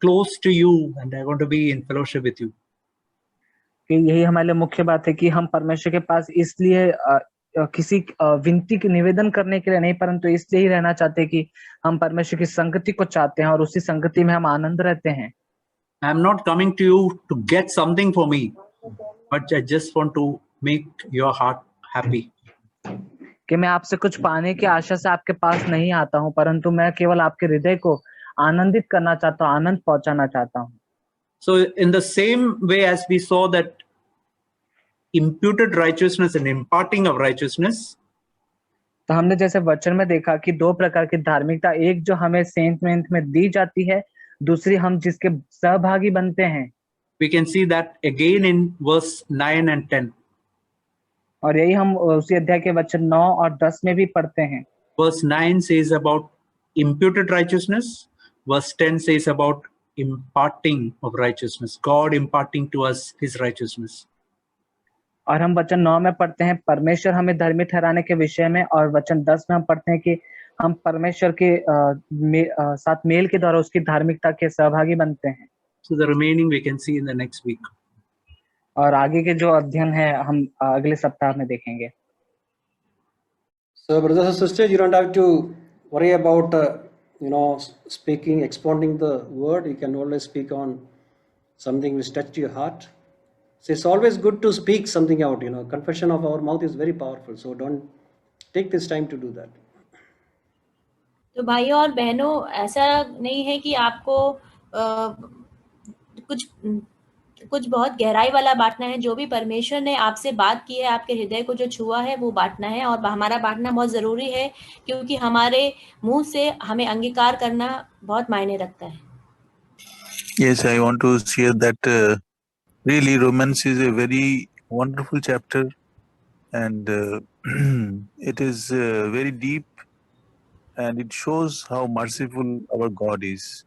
close to you and I want to be in fellowship with you. कि यही हमारे लिए मुख्य बात है कि हम परमेश्वर के पास इसलिए किसी विनती के निवेदन करने के लिए नहीं, परंतु इसलिए ही रहना चाहते हैं कि हम परमेश्वर की संगति को चाहते हैं और उसी संगति में हम आनंद रहते हैं। I am not coming to you to get something for me, but I just want to make your heart happy. कि मैं आपसे कुछ पाने की आशा से आपके पास नहीं आता हूं, परंतु मैं केवल आपके हृदय को आनंदित करना चाहता हूं, आनंद पहुंचाना चाहता हूं। So in the same way as we saw that imputed righteousness and imparting of righteousness, तो हमने जैसे वचन में देखा कि दो प्रकार की धार्मिकता, एक जो हमें सेंट में दी जाती है, दूसरी हम जिसके सहभागी बनते हैं। We can see that again in verse 9 and 10. और यही हम उसी अध्याय के वचन 9 और 10 में भी पढ़ते हैं. Verse 9 says about imputed righteousness. Verse 10 says about imparting of righteousness. God imparting to us his righteousness. और हम वचन 9 में पढ़ते हैं परमेश्वर हमें धर्मी ठहराने के विषय में, और वचन 10 में हम पढ़ते हैं कि हम परमेश्वर के साथ मेल के द्वारा उसकी धार्मिकता के सहभागी बनते हैं. So the remaining we can see in the next week. और आगे के जो अध्ययन है हम अगले सप्ताह में देखेंगे. So brothers and sisters, you don't have to worry about speaking, expounding the word. You can always speak on something which touched your heart. So it's always good to speak something out. Confession of our mouth is very powerful. So don't take this time to do that. तो भाइयों और बहनों, ऐसा नहीं है कि आपको कुछ बहुत गहराई वाला बांटना है. जो भी परमेश्वर ने आपसे बात की है, आपके हृदय को जो छुआ है, वो बांटना है. और हमारा बांटना बहुत ज़रूरी है, क्योंकि हमारे मुंह से हमें अंगीकार करना बहुत मायने रखता है. Yes, I want to share that really Romans is a very wonderful chapter, and it is very deep, and it shows how merciful our God is.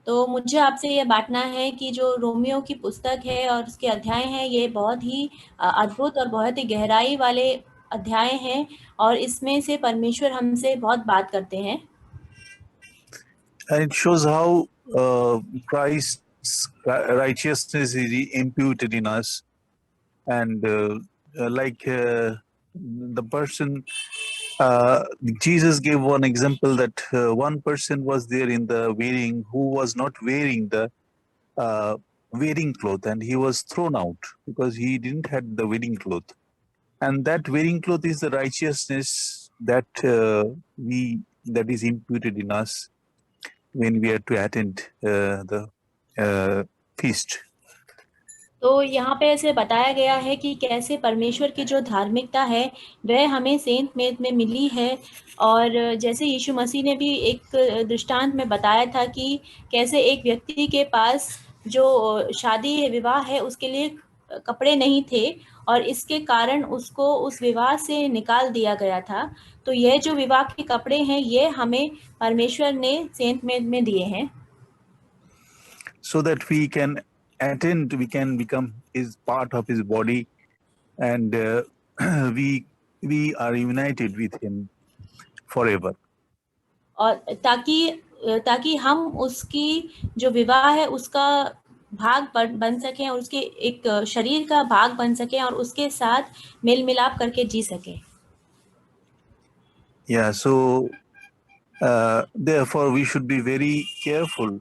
तो मुझे आपसे ये बांटना है कि जो रोमियो की पुस्तक है और उसके अध्याय हैं, ये बहुत ही अद्भुत और बहुत ही गहराई वाले अध्याय हैं, और इसमें से परमेश्वर हमसे बहुत बात करते हैं. And it shows how Christ's righteousness is imputed in us, and like the person, Jesus gave one example that one person was there in the wedding who was not wearing the wedding cloth, and he was thrown out because he didn't have the wedding cloth. And that wedding cloth is the righteousness that that is imputed in us when we are to attend the feast. तो यहाँ पे ऐसे बताया गया है कि कैसे परमेश्वर की जो धार्मिकता है वह हमें सेंट मेद में मिली है. और जैसे यीशु मसीह ने भी एक दृष्टांत में बताया था कि कैसे एक व्यक्ति के पास जो शादी विवाह है उसके लिए कपड़े नहीं थे, और इसके कारण उसको उस विवाह से निकाल दिया गया था. तो यह जो विवाह के कपड़े हैं, ये हमें परमेश्वर ने सेंट मेद में दिए हैं. So that we can attend, we can become his part of his body, and we are united with him forever. और ताकि हम उसकी जो विवाह है उसका भाग बन सकें, और उसके एक शरीर का भाग बन सकें, और उसके साथ मेल मिलाप करके जी सकें. Yeah, so therefore we should be very careful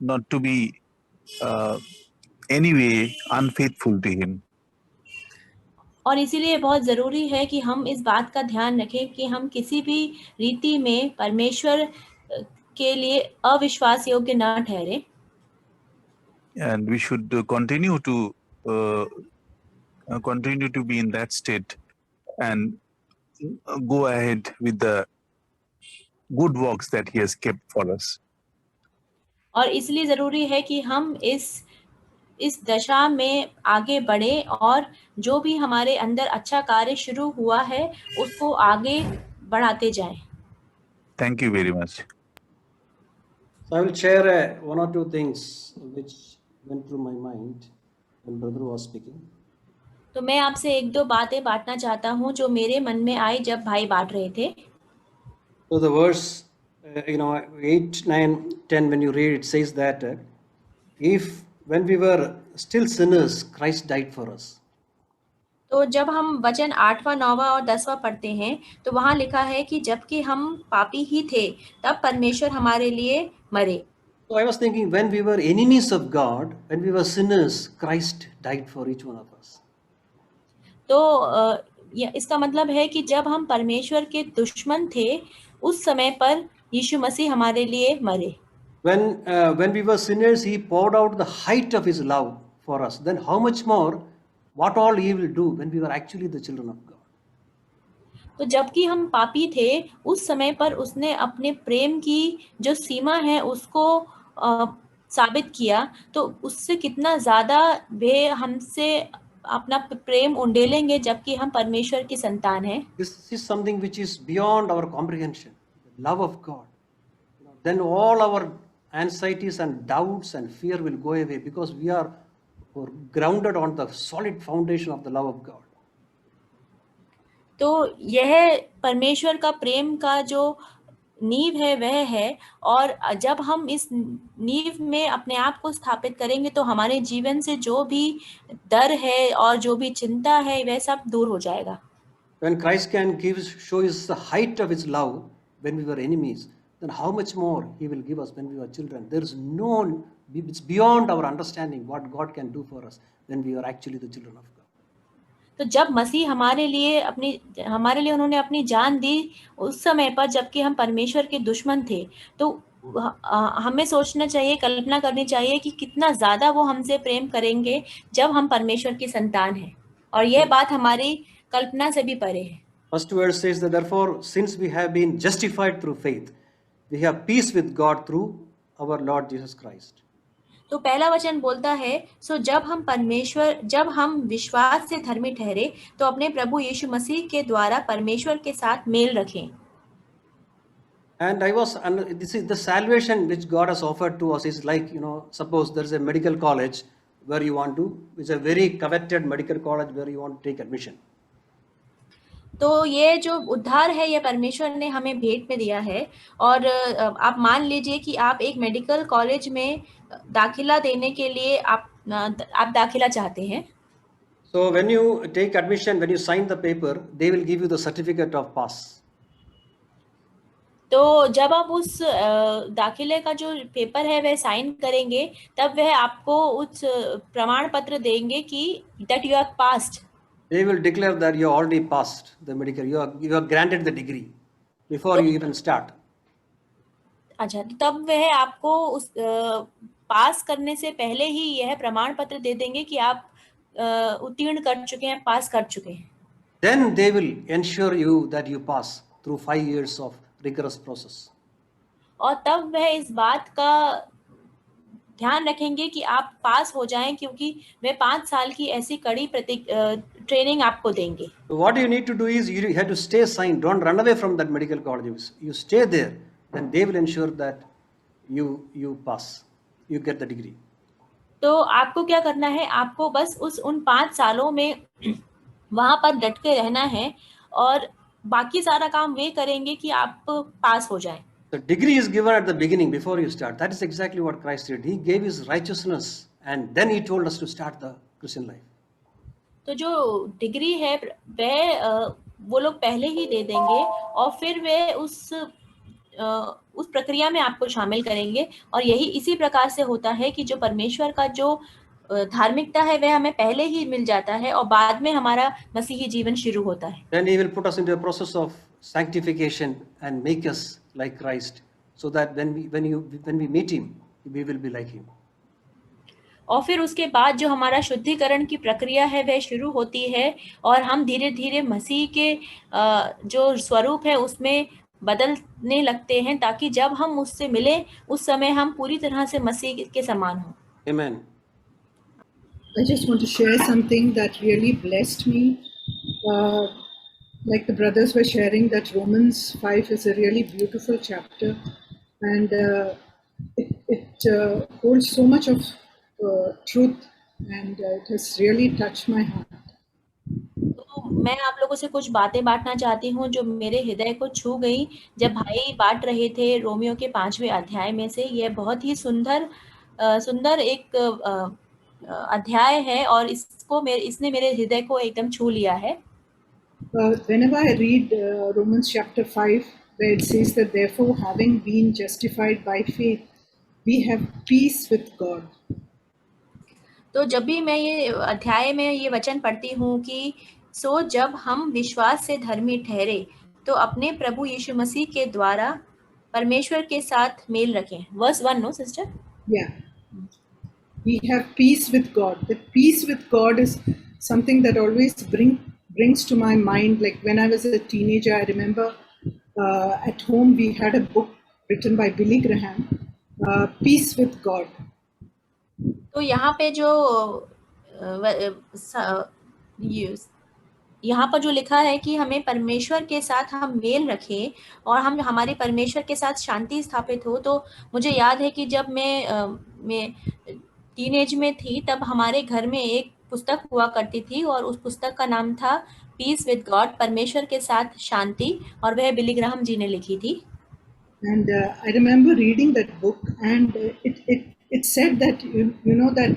not to be anyway unfaithful to him. और इसीलिए बहुत ज़रूरी है कि हम इस बात का ध्यान रखें कि हम किसी भी रीति में परमेश्वर के लिए अविश्वास योग्य न ठहरें. And we should continue to be in that state and go ahead with the good works that he has kept for us. और इसलिए ज़रूरी है कि हम इस दशा में आगे बढ़े, और जो भी हमारे अंदर अच्छा कार्य शुरू हुआ है उसको आगे बढ़ाते जाएं. Thank you very much. So I will share one or two things which went through my mind when brother was speaking. तो मैं आपसे एक दो बातें बांटना चाहता हूँ जो मेरे मन में आई जब भाई बांट रहे थे. So the verse 8, 9, 10, when you read, it says that if when we were still sinners, Christ died for us. तो जब हम वचन 8वां 9वां और 10वां पढ़ते हैं तो वहाँ लिखा है कि जबकि हम पापी ही थे तब परमेश्वर हमारे लिए मरे. So I was thinking, when we were enemies of God, when we were sinners, Christ died for each one of us. तो इसका मतलब है कि जब हम परमेश्वर के दुश्मन थे उस समय पर यीशु मसीह हमारे लिए मरे. When we were sinners, he poured out the height of his love for us. Then how much more, what all he will do when we were actually the children of God. तो जबकि हम पापी थे उस समय पर उसने अपने प्रेम की जो सीमा है उसको साबित किया, तो उससे कितना ज्यादा वे हमसे अपना प्रेम उंडेलेंगे, जबकि हम परमेश्वर की संतान हैं। This is something which is beyond our comprehension, the love of God. Then all our anxieties and doubts and fear will go away because we are grounded on the solid foundation of the love of God. तो यह परमेश्वर का प्रेम का जो नींव है वह है, और जब हम इस नींव में अपने आप को स्थापित करेंगे तो हमारे जीवन से जो भी डर है और जो भी चिंता है वह सब दूर हो जाएगा। When Christ can show us the height of his love when we were enemies, then how much more he will give us when we were children. There is it's beyond our understanding what God can do for us when we are actually the children of God. तो जब मसीह हमारे लिए उन्होंने अपनी जान दी उस समय पर, जबकि हम परमेश्वर के दुश्मन थे, तो हमें सोचना चाहिए, कल्पना करनी चाहिए कि कितना ज्यादा वो हमसे प्रेम करेंगे जब हम परमेश्वर की संतान हैं, और यह बात हमारी कल्पना से भी परे है। First verse says that therefore, since we have been justified through faith, we have peace with God through our Lord Jesus Christ. तो पहला वचन बोलता है, सो जब हम विश्वास से धर्मी ठहरे तो अपने प्रभु यीशु मसीह के द्वारा परमेश्वर के साथ मेल रखें। And this is the salvation which God has offered to us is like, suppose there is a medical college where you want to, it's a very coveted medical college where you want to take admission. तो ये जो उद्धार है ये परमेश्वर ने हमें भेंट में दिया है, और आप मान लीजिए कि आप एक मेडिकल कॉलेज में दाखिला देने के लिए आप दाखिला चाहते हैं। So when you take admission, when you sign the paper, they will give you the certificate of pass. तो जब आप उस दाखिले का जो पेपर है वह साइन करेंगे, तब वह आपको उस प्रमाण पत्र देंगे कि that you are passed. They will declare that you already passed the medical, you are granted the degree before you even start. अच्छा, तो तब वह आपको उस पास करने से पहले ही यह प्रमाण पत्र दे देंगे कि आप उत्तीर्ण कर चुके हैं, पास कर चुके हैं। Then they will ensure you that you pass through 5 years of rigorous process. और तब वह इस बात का ध्यान रखेंगे कि आप पास हो जाएं, क्योंकि वे 5 साल की ऐसी कड़ी ट्रेनिंग आपको देंगे। So what you need to do is you have to stay assigned. Don't run away from that medical college. You stay there, then they will ensure that you pass, you get the degree. तो आपको क्या करना है, आपको बस उन 5 सालों में वहां पर डट के रहना है, और बाकी सारा काम वे करेंगे कि आप पास हो जाएं। The degree is given at the beginning before you start. That is exactly what Christ did. He gave his righteousness and then he told us to start the Christian life. तो जो डिग्री है वह वो लोग पहले ही दे देंगे, और फिर वे उस प्रक्रिया में आपको शामिल करेंगे, और इसी प्रकार से होता है कि जो परमेश्वर का जो धार्मिकता है वह हमें पहले ही मिल जाता है, और बाद में हमारा मसीही जीवन शुरू होता है। Then he will put us into a process of sanctification and make us like Christ, so that when we meet him, we will be like him. और फिर उसके बाद जो हमारा शुद्धिकरण की प्रक्रिया है वह शुरू होती है, और हम धीरे धीरे मसीह के जो स्वरूप है उसमें बदलने लगते हैं, ताकि जब हम उससे मिलें उस समय हम पूरी तरह से मसीह के समान हों। Amen. I just want to share something that really blessed me. Like the brothers were sharing, that Romans 5 is a really beautiful chapter, and it holds so much of truth, and it has really touched my heart. तो मैं आप लोगों से कुछ बातें बांटना चाहती हूँ जो मेरे हृदय को छू गई जब भाई बांट रहे थे रोमियो के 5वें अध्याय में से। यह बहुत ही सुंदर एक अध्याय है, और इसने मेरे हृदय को एकदम छू लिया है। Whenever I read Romans chapter 5, where it says that therefore having been justified by faith, we have peace with God. तो जब भी मैं ये अध्याय में ये वचन पढ़ती हूँ कि सो जब हम विश्वास से धर्मी ठहरे तो अपने प्रभु यीशु मसीह के द्वारा परमेश्वर के साथ मेल रखें। Verse 1, no sister? Yeah. We have peace with God. The peace with God is something that always brings to my mind. Like when I was a teenager, I remember at home we had a book written by Billy Graham, Peace with God. तो यहाँ पे जो यहाँ पर जो लिखा है कि हमें परमेश्वर के साथ हम मेल रखें और हम हमारे परमेश्वर के साथ शांति स्थापित हो, तो मुझे याद है कि जब मैं टीनेज में थी तब हमारे घर में एक पुस्तक हुआ करती थी और उस पुस्तक का नाम था पीस विद गॉड, परमेश्वर के साथ शांति, और वह बिली ग्राहम जी ने लिखी थी। And I remember reading that book, and it said that you know that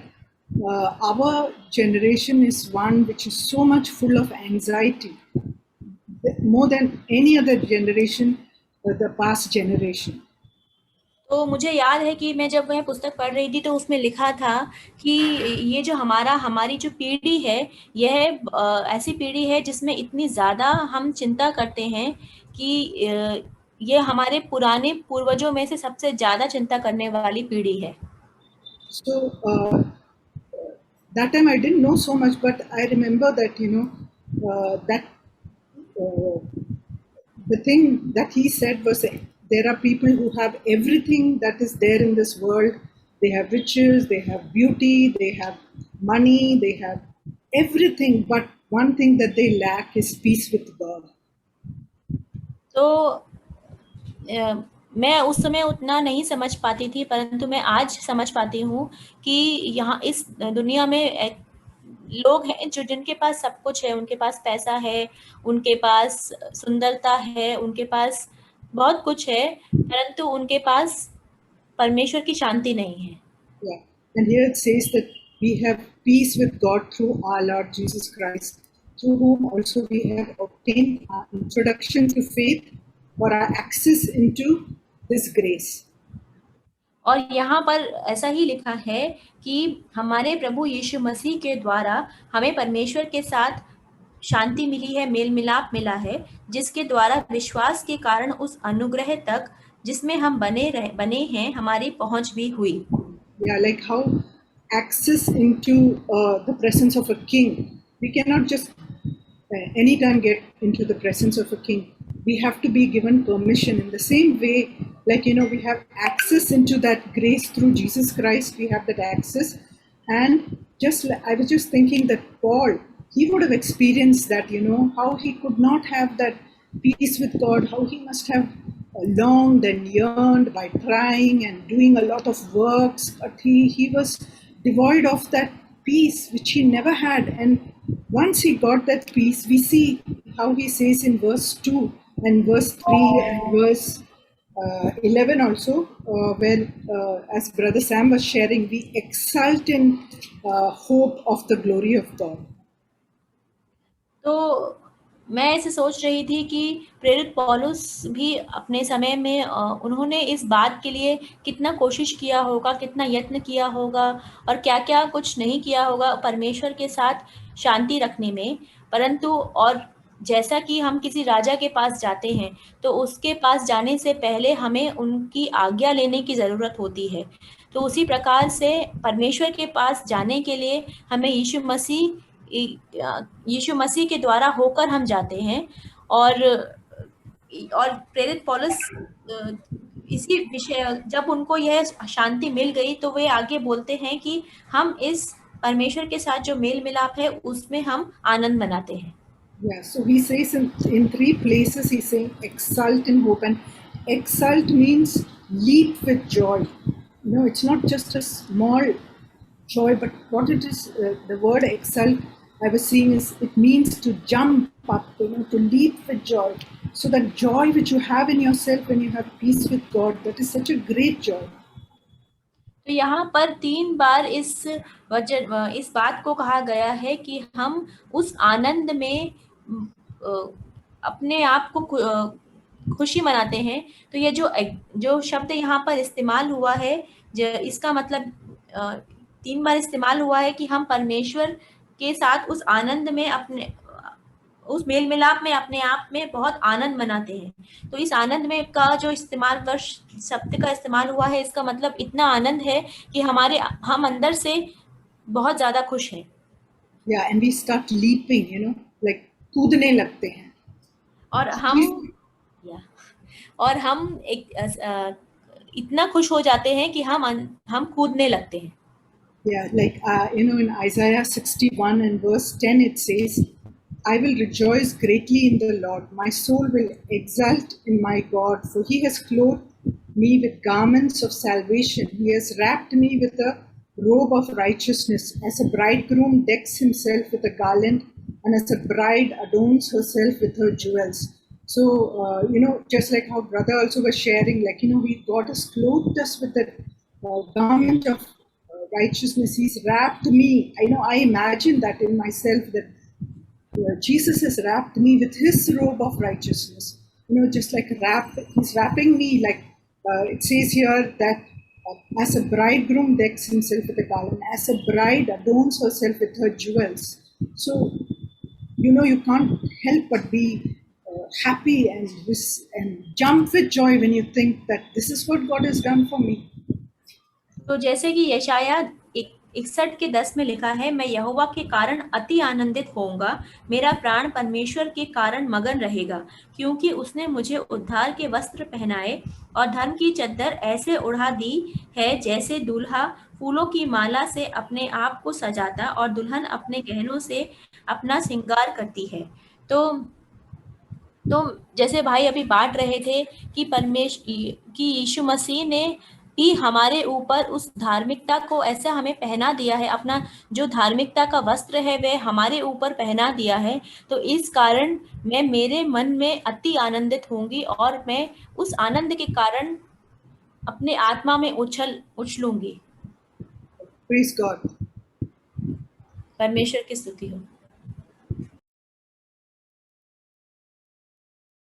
our generation is one which is so much full of anxiety, more than any other generation, the past generation. तो मुझे याद है कि मैं जब वह पुस्तक पढ़ रही थी तो उसमें लिखा था कि ये जो हमारी जो पीढ़ी है, यह ऐसी पीढ़ी है जिसमें इतनी ज़्यादा हम चिंता करते हैं कि ये हमारे पुराने पूर्वजों में से सबसे ज़्यादा चिंता करने वाली पीढ़ी है। So that time I didn't know so much, but I remember that that the thing that he said was, there are people who have everything that is there in this world. They have riches, they have beauty, they have money, they have everything, but one thing that they lack is peace with God. तो मैं उस समय उतना नहीं समझ पाती थी, परंतु मैं आज समझ पाती हूँ कि यहाँ इस दुनिया में लोग हैं जो जिनके पास सब कुछ है, उनके पास पैसा है, उनके पास सुंदरता है, उनके पास बहुत कुछ है, परंतु उनके पास परमेश्वर की शांति नहीं है। Yeah, and here it says that we have peace with God through our Lord Jesus Christ, through whom also we have obtained our introduction to faith or our access into this grace. और यहाँ पर ऐसा ही लिखा है कि हमारे प्रभु यीशु मसीह के द्वारा हमें परमेश्वर के साथ शांति मिली है, मेल मिलाप मिला है, जिसके द्वारा विश्वास के कारण उस अनुग्रह तक जिसमें हम बने हैं हमारी पहुंच भी हुई। Yeah, like how access into the presence of a king. We cannot just anytime get into the presence of a king. We have to be given permission. In the same way, like we have access into that grace through Jesus Christ. We have that access, and I was just thinking that Paul, he would have experienced that. How he could not have that peace with God. How he must have longed and yearned by trying and doing a lot of works, but he was devoid of that peace which he never had. And once he got that peace, we see how he says in verse 2 and verse 3 and verse 11 also, where as Brother Sam was sharing, we exult in hope of the glory of God. तो मैं ऐसे सोच रही थी कि प्रेरित पौलुस भी अपने समय में उन्होंने इस बात के लिए कितना कोशिश किया होगा, कितना यत्न किया होगा और क्या-क्या कुछ नहीं किया होगा परमेश्वर के साथ शांति रखने में, परंतु और जैसा कि हम किसी राजा के पास जाते हैं तो उसके पास जाने से पहले हमें उनकी आज्ञा लेने की ज़रूरत होती है। तो उसी प्रकार से परमेश्वर के पास जाने के लिए हमें यीशु मसीह के द्वारा होकर हम जाते हैं। और प्रेरित पौलुस इसी विषय जब उनको यह शांति मिल गई तो वे आगे बोलते हैं कि हम इस परमेश्वर के साथ जो मेल मिलाप है उसमें हम आनंद मनाते हैं। Yeah, so he says in 3 places, he's saying exult in hope, and exult means leap with joy. It's not just a small joy, but what it is, the word exult I was seeing is, it means to jump up, to leap with joy. So that joy which you have in yourself when you have peace with God, that is such a great joy. तो यहाँ पर 3 बार इस बात को कहा गया है कि हम उस आनंद में अपने आप को खुशी मनाते हैं। तो ये जो शब्द यहाँ पर इस्तेमाल हुआ है, इसका मतलब 3 बार इस्तेमाल हुआ है कि हम परमेश्वर के साथ उस आनंद में उस मेल मिलाप में अपने आप में बहुत आनंद मनाते हैं। तो इस आनंद में का जो इस्तेमाल शब्द का इस्तेमाल हुआ है, इसका मतलब इतना आनंद है कि हम अंदर से बहुत ज्यादा खुश हैं। Yeah, and we start leaping, like कूदने लगते हैं। और हम इतना खुश हो जाते हैं कि हम कूदने लगते हैं। Yeah, like, in Isaiah 61 and verse 10, it says, I will rejoice greatly in the Lord. My soul will exult in my God, for he has clothed me with garments of salvation. He has wrapped me with a robe of righteousness, as a bridegroom decks himself with a garland, and as a bride adorns herself with her jewels. So, just like how brother also was sharing, like, God has clothed us with that garment of righteousness. He's wrapped me. I imagine that in myself, that Jesus has wrapped me with his robe of righteousness. Just like he's wrapping me, like it says here that as a bridegroom decks himself with a garland, as a bride adorns herself with her jewels. So, you can't help but be happy and jump with joy when you think that this is what God has done for me. तो जैसे कि यशाया 61:10 में लिखा है, मैं यहोवा के कारण अति आनंदित होऊंगा, मेरा प्राण परमेश्वर के कारण मगन रहेगा, क्योंकि उसने मुझे उद्धार के वस्त्र पहनाए और धर्म की चद्दर ऐसे उड़ा दी है जैसे दूल्हा फूलों की माला से अपने आप को सजाता और दुल्हन अपने गहनों से अपना श्रृंगार करती है। तो जैसे भाई अभी बांट रहे थे कि यीशु मसीह ने भी हमारे ऊपर उस धार्मिकता को ऐसा हमें पहना दिया है, अपना जो धार्मिकता का वस्त्र है वह हमारे ऊपर पहना दिया है। तो इस कारण मैं मेरे मन में अति आनंदित होंगी और मैं उस आनंद के कारण अपने आत्मा में उछलूंगी। Praise God. परमेश्वर की स्तुति हो।